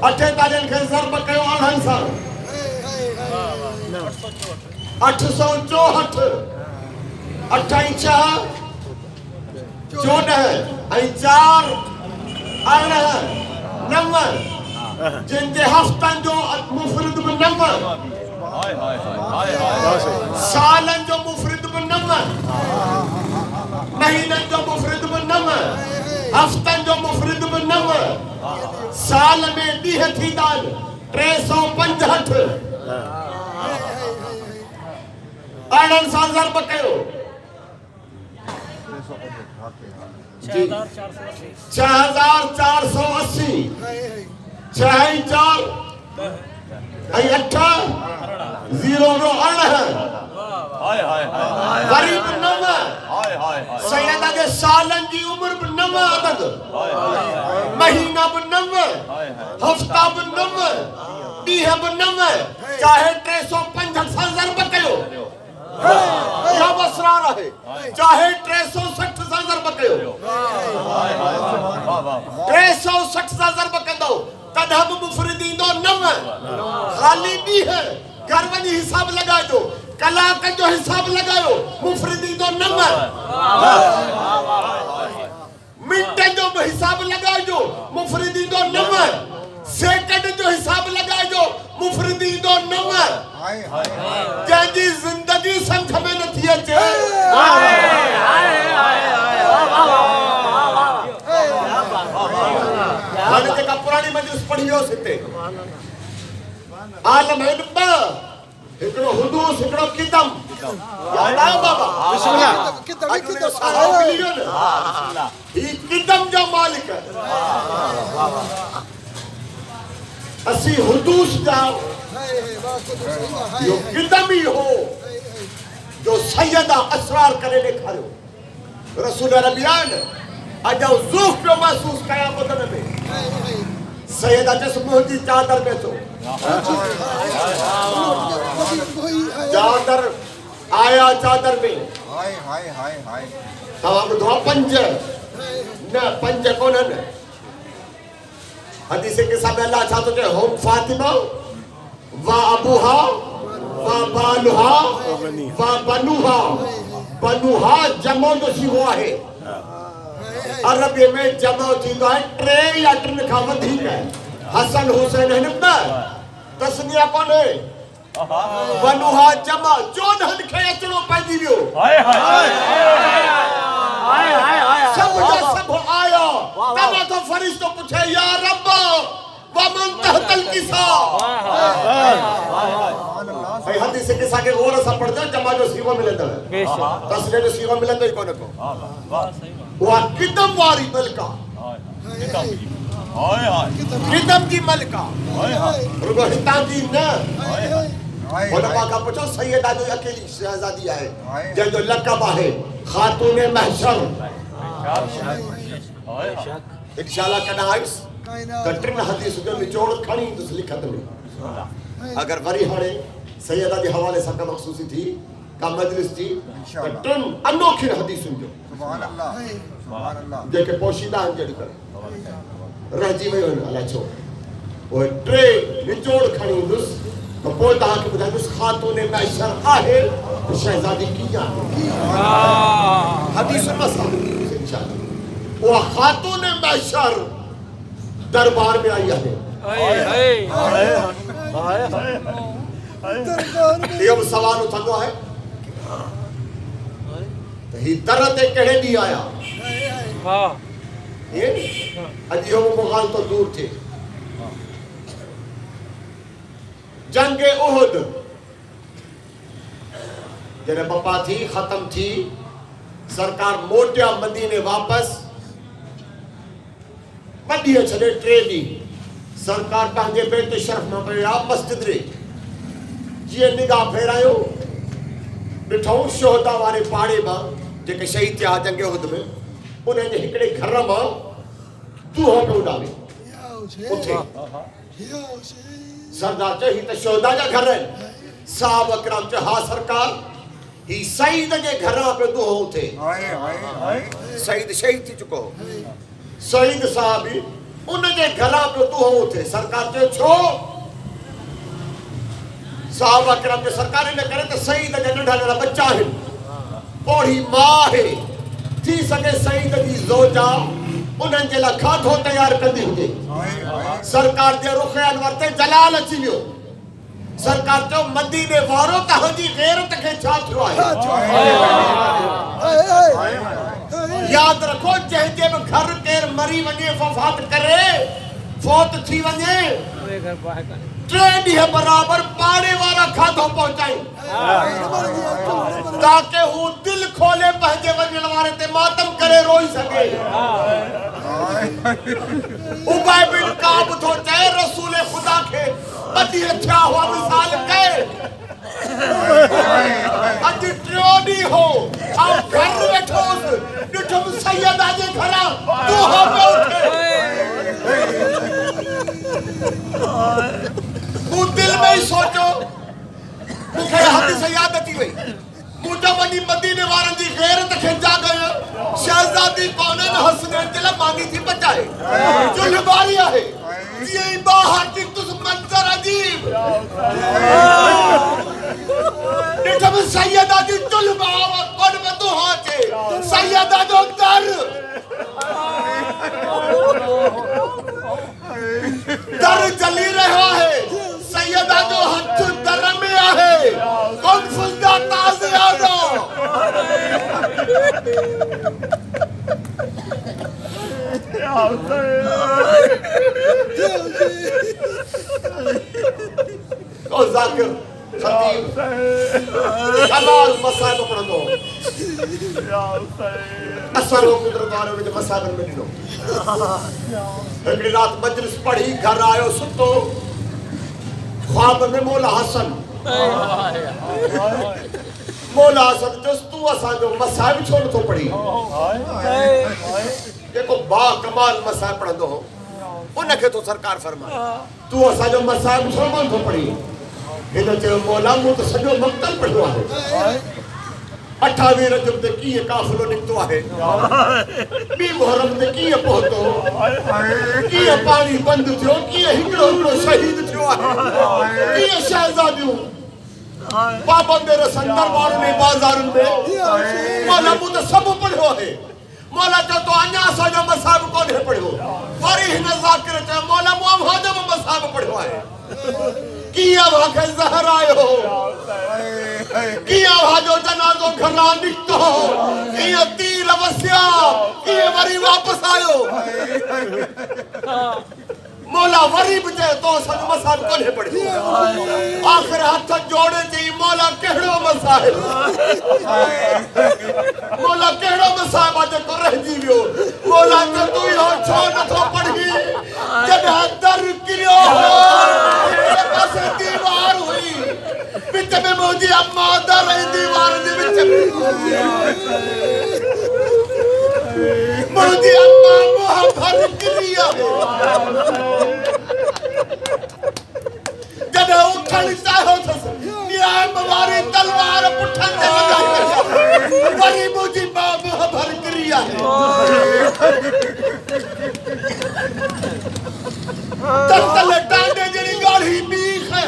48 खे ज़र्ब कयो 18 सां 864 8 ऐं 6 14 ऐं 4 18 9 जिनके हफ़्तनि जो मुफ़रिद बि 9 सालन जो मुफ़रिद बि 9 महीननि जो मुफ़रिद बि 9 हफ़्तनि जो मुफ़रिद बि 9 साल में ॾींहं थींदा 365 18 सां ज़र्ब कयो 6480 6 ऐं 4 ऐं 8 0 18 वरी बि 9 सैयदा जे सालन जी उम्र बि 9 अदद, महीना बि 9, हफ्ता बि 9, ॾींहं बि 9, चाहे 365 ज़रब कयो या बसरार आहे, चाहे 360 सां ज़रब कयो, 360 सां ज़रब कंदो तॾहिं बि मुफ़रिद ईंदो 9। ख़ाली ॾींहं घर वञी हिसाब लॻाइजो, कलाक जो हिसाब लगायो, मुफरिद ईंदो 9। मिंट जो हिसाब लगाइजो, मुफरिद ईंदो 9। सेकंड जो हिसाब लगाइजो, मुफरिद ईंदो 9। जंहिंजी ज़िंदगी संख में नथी अचे, हाणे जेका पुराणी मजलिस पढ़ी वियोसीं हिते, आलम आहिनि 2, हिकिड़ो हुदूस, हिकिड़ो किदम। याद आयो बाबा? ही किदम जो मालिक है, असी हुदूस जा यो किदम ही हो जो सैयदा असरार करे ॾेखारियो। रसूल अरबियान अॼु ज़ूफ़ पियो महसूस कया बदन में, सैयदा जिस्म जी चादर में तो चादर आया, चादर में तव्हां ॿुधो 5 न 5 कोन्हनि। हदीस के सामने अल्लाह छा थो चए, होम फातिमा वा अबूहा वा बालुहा वा बनुहा। बनुहा जमो जो सीगो आहे, अरबी में जमो थींदो आहे 3 या 3 खां वधीक। हसन हुसैन आहिनि 2, तस्निया कोन्हे। बनुहा जमा 14 खे अचणो पइजी वियो। सब जा सब आया, तव्हां तो फरिश्तो पुछे या रब वमन तहतल किसा। भाई हदीस के सागे गौर सां पढ़जो, जमा जो सीगो मिलंदव, तस्निया जो सीगो मिलंदो ई कोन्हे को। उहा किदम वारी मलका, किदम जी मलका, रुगो हितां जी न। उलमा का पुछो, सैयदा जो अकेली शहजादी आहे जंहिंजो लक़ब आहे खातून महशर। इंशाअल्लाह कॾहिं आयुसि त 3 हदीस जो निचोड़ खणी ईंदुसि लिखत में। अगर वरी हाणे सैयदा जे हवाले सां का मखसूसी थी, का मजलिस थी, त 3 अनोखी हदीसुनि जो जेके पोशीदा आहिनि, जहिड़ी करे रहिजी वियो आहिनि अलाए छो, उहे 3 निचोड़ खणी ईंदुसि त पोइ तव्हांखे ॿुधाईंदुसि खातून महशर आहे त शहज़ादी कीअं आहे। हदीस मसां इंशाअल्लाह उहा खातून महशर दरबार में आई आहे। इहो बि सवाल उथंदो आहे त ही दर ते कहिड़े ॾींहुं आया। अॼु इहो मुग़ाल तो दूर थिए। जंग उहुद जॾहिं बपा थी, ख़त्म थी, सरकार मोटिया मदीने वापस, 2 ॾींहं छॾे 3 ॾींहं सरकार पंहिंजे बेत शरफ में पिया मस्जिद रे। जीअं निगाह फेरायो, ॾिठऊं शोहदा वारे पाड़े मां जेके शहीद थिया जंग उहुद में, उन्हनि जे हिकिड़े घर मां दूहो पियो उॾामे। उथे सरदार चयो, ही त शोहदा जा घर आहिनि। साहब अकराम चयो, हा सरकार, ही सईद जे घरां पियो दूहो उथे। सईद शहीद थी चुको हो, सईद साहब उन जे घरां पियो दूहो उथे। सरकार चयो, छो? साहब अकराम चयो, सरकार इन करे त सईद जा नंढा नंढा बच्चा आहिनि, पोड़ी मां आहे, थी सघे सईद जी ज़ौजा उन्हनि जे लाइ खाधो तयार कंदी हुजे। सरकार जे रुख़ अनवर ते जलाल अची वियो। सरकार चयो, मदीने वारो तव्हांजी गैरत खे छा थियो आहे? यादि रखो, जंहिंजे बि घर केरु मरी वञे, वफ़ात करे, फौत थी वञे, 3 ॾींहं बराबर पाड़े वारा खाधो पहुचाई ताकि हू दिल खोले पंहिंजे वञण वारे ते मातम करे रोई सघे। उबय बिन काब थो चए, रसूल खुदा खे 2 ॾींहं थिया हुआ मिसाल कए। अॼु 3 ॾींहं हो, घर वेठो सैयदा जे घरा तू हो उठे तू दिल में ही सोचो मुखे हद से याद अची वई मुझा वनी मदीने वारन जी गैरत खे जागे शहजादी कौन न हसनैन दिल मांगी थी बचाए जुल्बारी है ये बाहर की कुछ मंजर अजीब जब सैयदा जी जुल्बा कौन में तू हाचे सैयदा जो दर जली रहा है सैयदा जो हथ दर में है कौन फुलदा ताज़े आजा ओ जाकिर खतीब कमाल मसाइब पढ़ंदो असरो कुदरत वारे में मसाइब में ॾिनो हिकिड़ी रात मजलिस पढ़ी घर आयो सुतो ख्वाब में मौला हसन जस तू असांजो मसाइब छो नथो पढ़ी जेको बा कमाल मसाइब पढ़ंदो हो उनखे तो सरकार फरमा तू असांजो मसाइब छो नथो पढ़ी हिन चयो मौला मूं त सॼो मक़तल पढ़ियो आहे 28 रजब ते कीअं काफ़िलो निकितो आहे ॿी मुहर्रम ते कीअं पहुतो कीअं पाणी बंदि थियो कीअं हिकिड़ो शहीद थियो आहे कीअं शहज़ादियूं पाबंद रसन दरबार में बाज़ारुनि में मौला मूं त सभु पढ़ियो आहे मौला चयो तो अञा असांजो मसाइब कोन्हे पढ़ियो वरी हिन ज़ाकिर चयो मौला मूं अव्हां बि मसाइब पढ़ियो आहे किया वाके जहर आयो किया वाजो जनाजो घरा निकतो किया तीर वसिया किया वरी वापस आयो मौला वरी बचे तो सन मसाइब कोन्हे पढ़ी आखिर हाथ जोड़े चई मौला केड़ो मसाइब मौला केड़ो मसाइब आज तो रह जी वियो मौला तो तू हो छो नथो पढ़ी जब दर किरियो पासे दीवार हुई विच में मुझी अम्मा दर दीवार दे विच मुझी अम्मा मुह भर किरिया जब उठण चाहो न्याय वारी तलवार पुठन ते लगा वरी मुझी मां मुह भर किरिया तल टांडे जड़ी गाढ़ी बीख है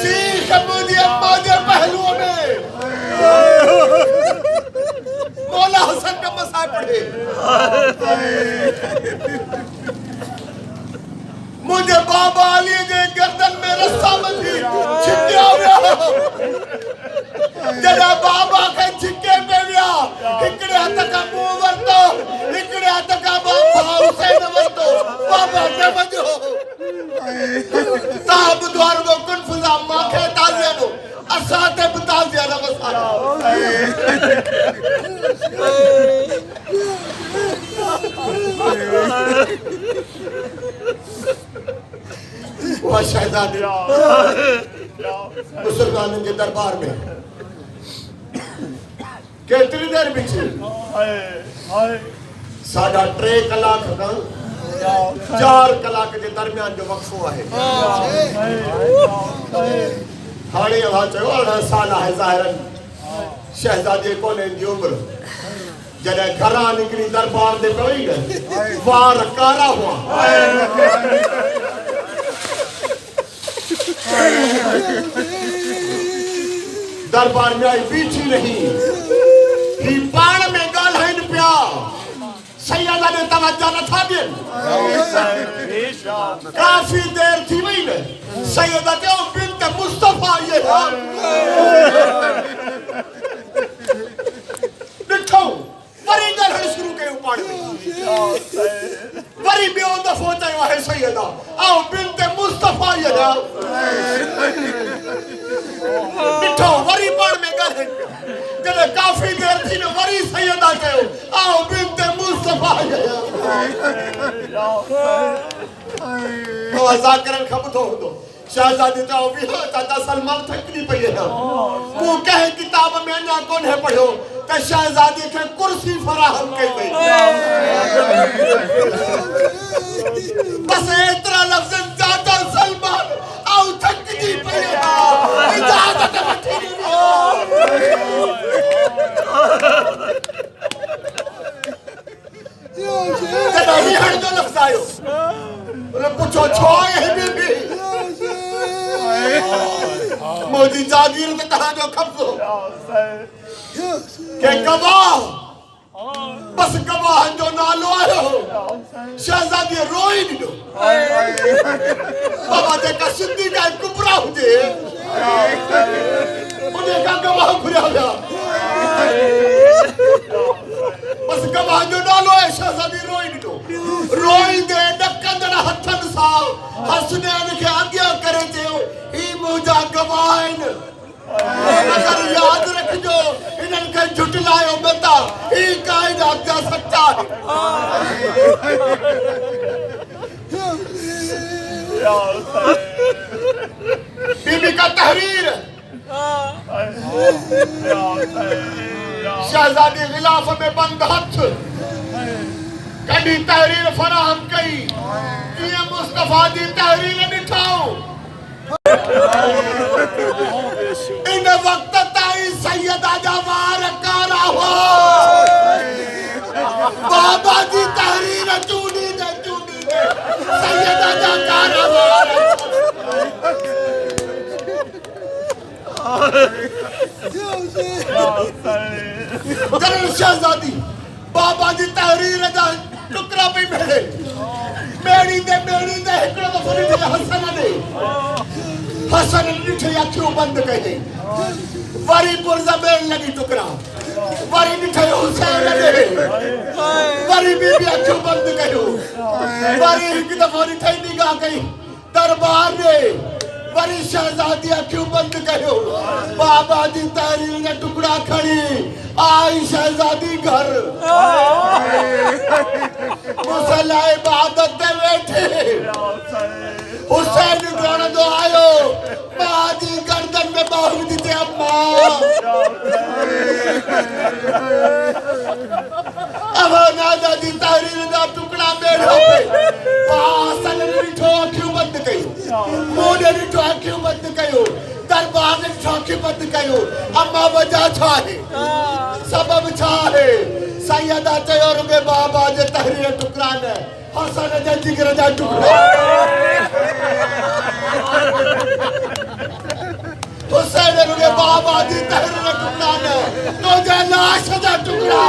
सीख मुझे अम्मा के पहलुओं में मौला हसन का मसाइब पढ़े मुझे बाबा अली के गर्दन में रस्सा बंधी छिक्या हुआ जरा बाबा के छिक्के पे विया हिकड़े हथ का मुंह वरतो हिकड़े हथ का बाबा हुसैन वरतो बाबा के वजो ताब द्वार वो कुनफुजा माखे ताजिया नो असाते बताजिया ना बसारा वो शहजादी मुसलमानों के दरबार में केतरी देर बिछी 3.5 कलाक का 4 कलाक के दरमियान जो वक्फो है हाणे अवा चयो 18 साल है ज़ाहिरन शहजादी को ने दी उम्र जॾहिं घरां निकिरी दरबार ते पई न वार कारा हुआ दरबार में आई बीठी रही ही पाण में ॻाल्हाइनि पिया सैयदा ने तवज्जो नथा ॾियनि काफ़ी देर थी वई न सैयदा चयो बिन्त मुस्तफा ये ॾिठो वरी ॻाल्हाइण शुरू कयो पाण में वरी ॿियो दफ़ो चयो आहे सैयदा आओ बिन्त मुस्तफा ये ॾिठो वरी पाण में ॻाल्हाइनि पिया जॾहिं काफ़ी देर थी न वरी सैयदा चयो आओ बिन्त मुस्तफा ये ज़ाकिरनि खां ॿुधो हूंदो शहजादी तो भी हो चाचा सलमान थकनी पई है को कहे किताब में ना कौन है पढ़ो तो शहजादी के कुर्सी फराहम कई गई बस इतना लफ्ज चाचा सलमान आओ थकनी पई है इजाजत वठी जदा ही हर जो लफ्ज आयो बोले पूछो छोए है बीबी मोदी जागीर तो कहा जो कब्जो के गवाह बस गवाह जो नालो आयो शहजादी रोई नो बाबा जे का सिद्धि का कुबरा हुजे उन्हें का गवाह खुला गया बस गवाह जो नालो है शहजादी रोई नो रोई दे डकंदड़ हथन सा हसनैन के आज्ञा करे थे ही मुझा गवाइन मगर याद रखजो इनन के झुटलायो बता ही कायद आज्ञा सच्चा है बीबी का तहरीर शहजादी गिलाफ में बंद हथ कड़ी तहरीर फराहम कई ये मुस्तफा दी तहरीर निठाओ इन वक्त ताई सैयदा जवार कारा हो बाबा दी तहरीर चूड़ी दे सैयदा जवार करन शहजादी बाबा दी तहरीर दा टुकड़ा पे मेरे मेरी दे एकड़ो तो फरी दे हसन ने ॾिठे अखियूं बंद कई वरी पुरज़बेन लगी टुकड़ा वरी ॾिठे हुसैन ने वरी बीबी अखियूं बंद कयो वरी हिक दफ़ो ॾिठे निगाह कई दरबार ने वरी शहजादी अखियूं बंद कयो बाबा जी तहरीर ने टुकड़ा खड़ी आई शहजादी घर मुसल्ला इबादत दे बैठे हुसैन ग्रहण जो आयो बाजी गर्दन में बाहु दी थे अम्मा अब नादा दी तहरीर दा टुकड़ा मेढ़ो पे पासन निठो अखियूं बंद कयो मोने निठो अखियूं बंद कयो दरबार ने ठोकी बंद कयो अम्मा वजह छा है सबब छा है सैयदा चयो रुगे बाबा जे तहरीर टुकड़ा ने हसन जे जिगर जा टुकड़ा हुसैन रुगे बाबा दी तहरीर टुकड़ा ने तो जे लाश जा टुकड़ा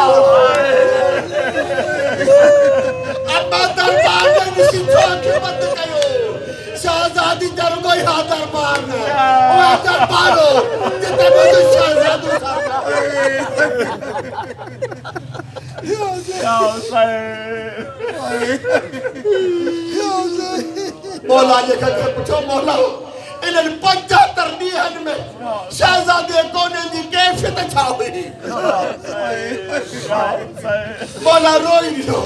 अम्मा दरबार ने निशितो अखियूं बंद कयो शहजादी दरबार हा दरबार ने ओ दरबारो जिते मुझे शहजादी सामने मौला ये कहते पूछो मौला इन्हें 75 ॾींहनि में शहजादे कोने जी कैफियत छा हुई मौला रोई ॾिनो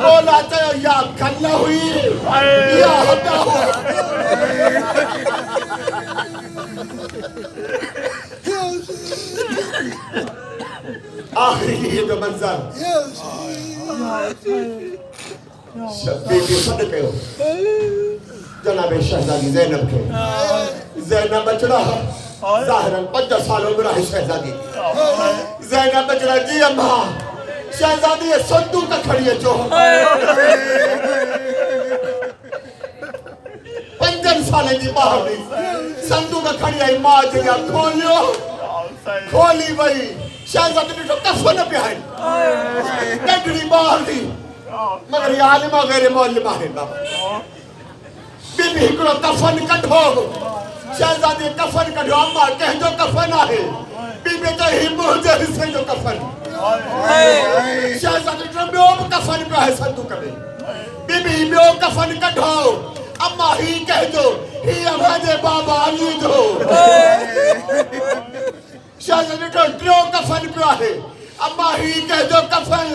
मौला चयो या खल हुई या हदा आखिरी ये जो मंजर बीबी सद कयो जनाब शहजादी ज़ैनब के ज़ैनब बचड़ा ज़ाहिरन 5 साल उम्र है शहजादी ज़ैनब बचड़ा जी अम्मा शहजादी ये संदूक खड़ी है जो 5 साल जी बाहर संदूक खड़ी है मां जगह खोलियो खोली वही शहजादी ने तो कफन पे है डगड़ी बाहर दी मगर ये आलिमा गैर मौलिमा है बाबा बीबी हिकड़ो कफन कढो शहजादी कफन कढो अम्मा कह जो कफन है बीबी तो ही मुझे हिस्से जो कफन शहजादी तो ॿियो बि कफन पियो आहे संदूक में बीबी ॿियो कफन कढो अम्मा ही कह जो ही अमाजे बाबा अली जो शहजादी तो टियों कफन पियो आहे अम्मा ही कह जो कफन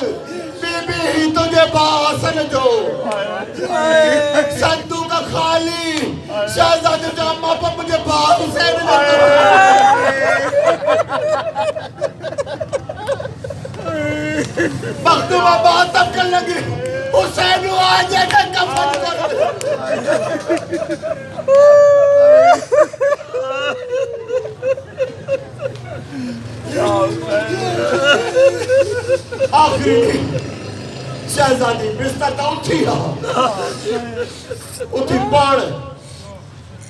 बीबी ही तुझे बासन जो संदूक खाली शहजादी जो अम्मा पापा मुझे बाप हुसैन ने मखदूमा बात तब कर लगी हुसैन आ जाएगा कफन कर आखिरी शहजादी बिस्तर था उठी पाण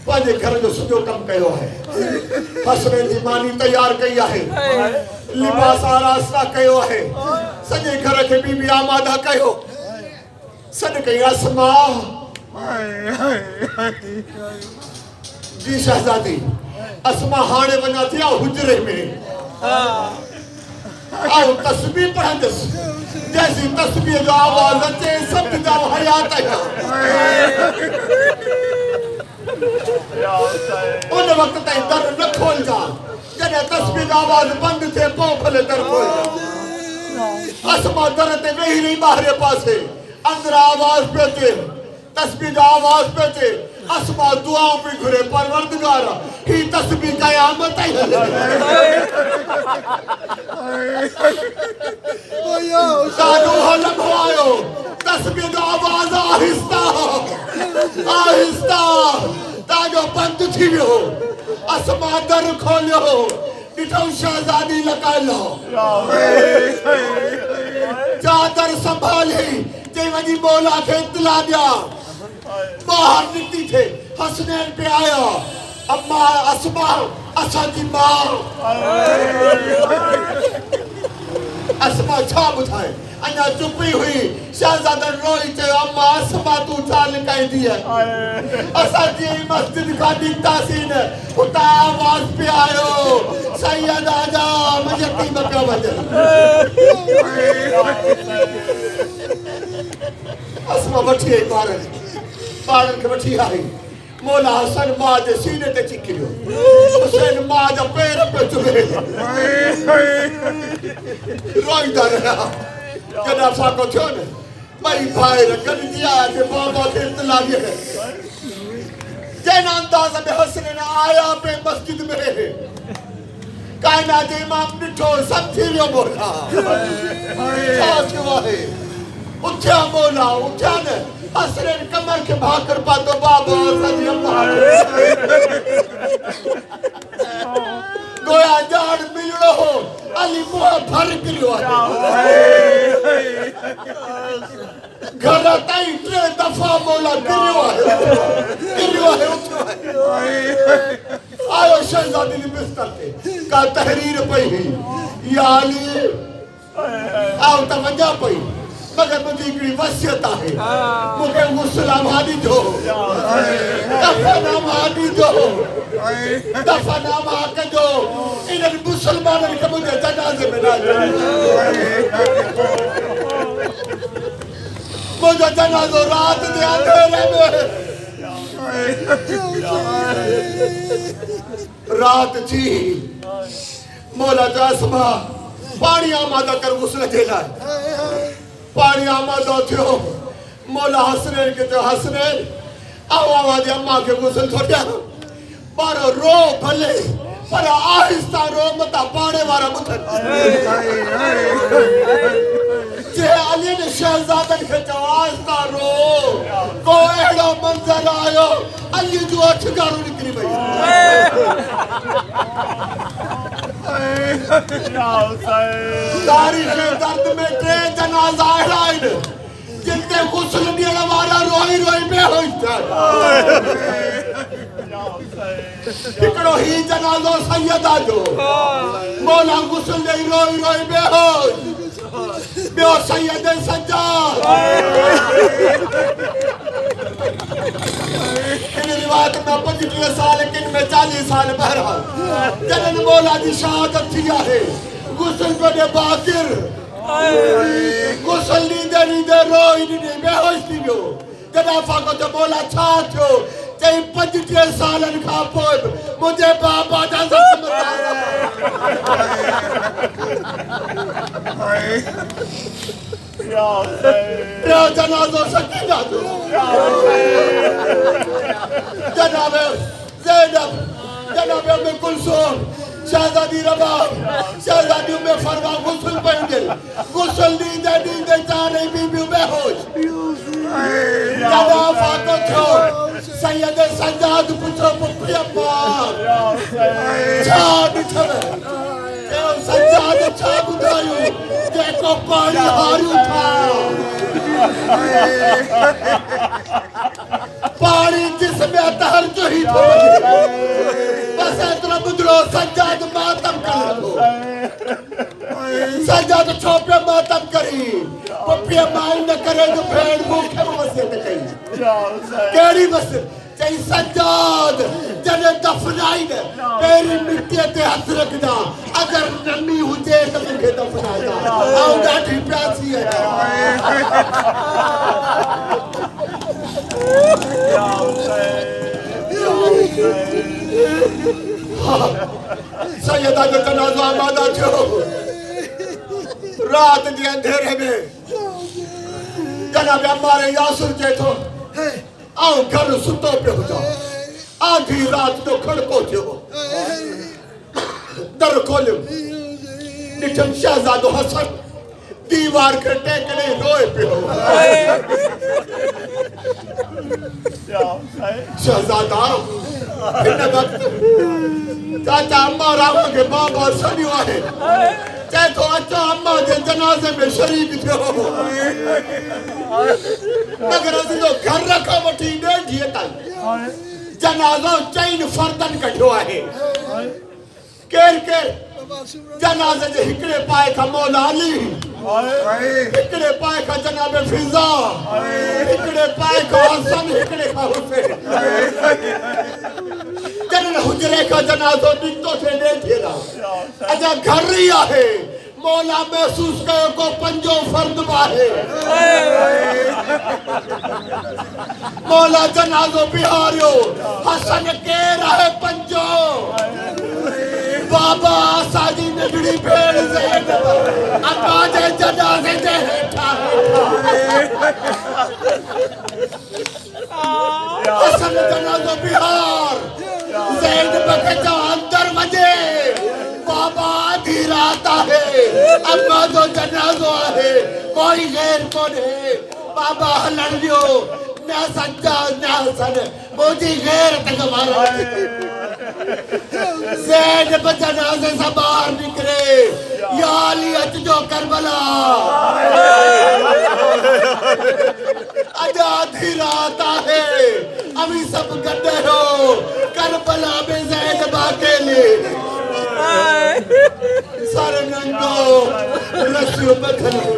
पंहिंजे घर जो सॼो कमु कयो आहे हसनैन जी मानी तयार कई आहे लिबास आरास्ता कयो आहे सॼे घर खे बीबी आमादा कयो सॾ कई असमा जी शहजादी असमा हाणे वञा थी हुजरे में आओ तस्बीह पढ़ंदसि जैसी तस्बीह जो आवाज़ अचे सभु जाओ हयात उन वक्त ताईं दर न खोलजा जॾहिं तस्बीह जो आवाज़ बंदि थिए पोइ भले दर खोलजा असमा दर ते वेही रही ॿाहिरे पासे अंदरि आवाज़ पियो अचे तस्बीह जो आवाज़ पियो अचे असमा दुआऊं पई घुरे परवरदिगार ही तस्बीह क़यामत ताईं साधू लम्हो आयो तस्बीह जो आवाज़ आहिस्ता आहिस्ता ताजो बंदि थी वियो असमा दर खोलियो ॾिठो शहज़ादी लकायो चादर संभाली चई वञी मौला खे इत्तला ॾिया बाहर निकती थे हसनैन पे आया अम्मा असमा असांजी मां असमा छा ॿुधाए अञा चुप ई हुई शहज़ादन रोई चयो अम्मा असमा तूं छा लिकाईंदी आहे असांजी मस्जिद खां निकितासीं न हुतां आवाज़ पे आयो सैयद आजा यतीम पिया वञनि असमा वठी आई ॿारनि खे वठी आई मौला हसन मां जे सीने ते चिकिरियो हुसैन मां जा पेर पे चुभे रोईंदा रहिया जॾहिं फाको थियो न ॿई भाइर गॾिजी आया ते बाबा खे इत्तला ॾिए जंहिं अंदाज़ में हसनैन आया पे मस्जिद में काइनात जो इमाम ॾिठो सम्झी वियो मौला छा थियो आहे उथिया मौला उथिया न हसनैन कमर के भाकर पातो बाबा असांजी अम्मा गोया जाड़ मिलणो हो अली मुंह भर गिरियो आहे घर ताईं 3 दफ़ा मौला गिरियो आहे उथियो आहे आयो शहज़ादी जे बिस्तर ते का तहरीर पई हुई या अली आओ त वञा पई मगर मुझे हिकिड़ी वसियत आहे मूंखे मुस्लमान ॾिजो दफ़नामा ॾिजो दफ़नामा कजो इन्हनि मुस्लमाननि खे मुंहिंजे जनाज़े में न मुंहिंजो जनाज़ो राति जे अंधेरे में रात थी मौला जो असमा पाणी आमादा कर गुस्ल जे लाइ पानी आमादा थियो मौला हसनैन के तो हसनैन आओ आवाज़ अम्मा के गुस्ल थो ॾियां पर रो भले पर आहिस्ता रो मता पाणे वारा ॿुधनि जे अली ने शहज़ादन खे चयो आहिस्ता रो को अहिड़ो मंज़र आयो अली जो अछगारो निकिरी वई तारीख़ दर्द में 3 जनाज़ा अहिड़ा आहिनि जिन ते गुस्ल ॾियण वारा रोई रोई बेहोश थिया हिकिड़ो ही जनाज़ो सैयदा जो मौला गुस्ल ॾेई रोई रोई बेहोश ॿियो सैयद सज्जाद इन रिवायत में 25 साल किन में 40 साल बहरहाल जॾहिं मौला जी शहादत थी आहे गुस्ल पे बाकिर गुस्ल ॾींदे ॾींदे रोई ॾिनी बेहोश थी वियो जॾहिं फाको त मौला छा थियो चई 25 सालनि खां पोइ मुंहिंजे बाबा जा ज़ख्म ॿियो जनाज़ो सकीना जो जनाब ज़ैनब, जनाब उम्मे कुलसूम, शहजादी रबा, शहजादी उम्मे फरवा गुस्ल पंदिल, गुस्ल नींदे नींदे चारे बीबी बेहोश। जनाब फातो थो, सैयद सज्जाद पुछो पुप्पी अम्मा, छा ॾिठव, चयो सज्जाद छा ॿुधायूं, जेको पाणी हारियूं था। पानी जिसमें अतहर जो ही थो बस एतिरो ॿुधणो सज्जाद मातम करे थो सज्जाद छो पियो मातम करी पुफीअ माई न करे जो भेण मूंखे बि वसियत कई कहिड़ी वसियत चई सज्जाद जॾहिं दफ़नाई न पहिरीं मिटीअ ते हथ रखंदा अगरि नमी हुजे त मूंखे दफ़नाईंदा आउं ॾाढी प्यासी आहियां सैयदा जो जनाज़ो आमादा थियो रात जे अंधेरे में जनाब अम्मार यासुर चए थो आउं घर सुतो पियो हुजां आधी रात जो खड़को थियो दर खोलियो ॾिठमि शहज़ादो हसन दीवार खे टेकड़े रोए पियो शहज़ादा हिन वक़्तु चाचा अम्मा रामा खे बाबा सॾियो आहे चए थो अचो अम्मा जे जनाज़े में शरीक थियो मगर असांजो घर खां वठी ॾेढीअ ताईं जनाज़ो 4 फर्दनि कढियो आहे केर केर जनाज़े जे हिकिड़े पाए खां मौला अली हिकिड़े पाए खां जनाब फिज़ा हिकिड़े पाए खां हसन हिकिड़े खां हुसैन जॾहिं हुजरे खां जनाज़ो निकितो थिए ॾेढीअ ताईं अञा घर ई आहे मौला महसूस कयो को 5 फर्द आहे मौला जनाज़ो बिहारियो हसन केर आहे 5 बाबा असांजी नंढड़ी भेण ज़ैनब अम्मा जे जनाज़े जे हेठां हसन जनाज़ो बिहार ज़ैनब खे चओ अंदर वञे बाबा आधी रात आहे अम्मा जो जनाज़ो आहे कोई गैर कोन्हे बाबा हलण ॾियो न सज्जाद न हसन मुंहिंजी गैरत गवारे ज़ैनब जनाज़े सां ॿाहिरि निकिरे या अली अचिजो करबला अॼु आधी रात आहे अवी सभु गॾु हो करबला में ज़ैनब अकेले सर नंगो रस्सियों बंधल हो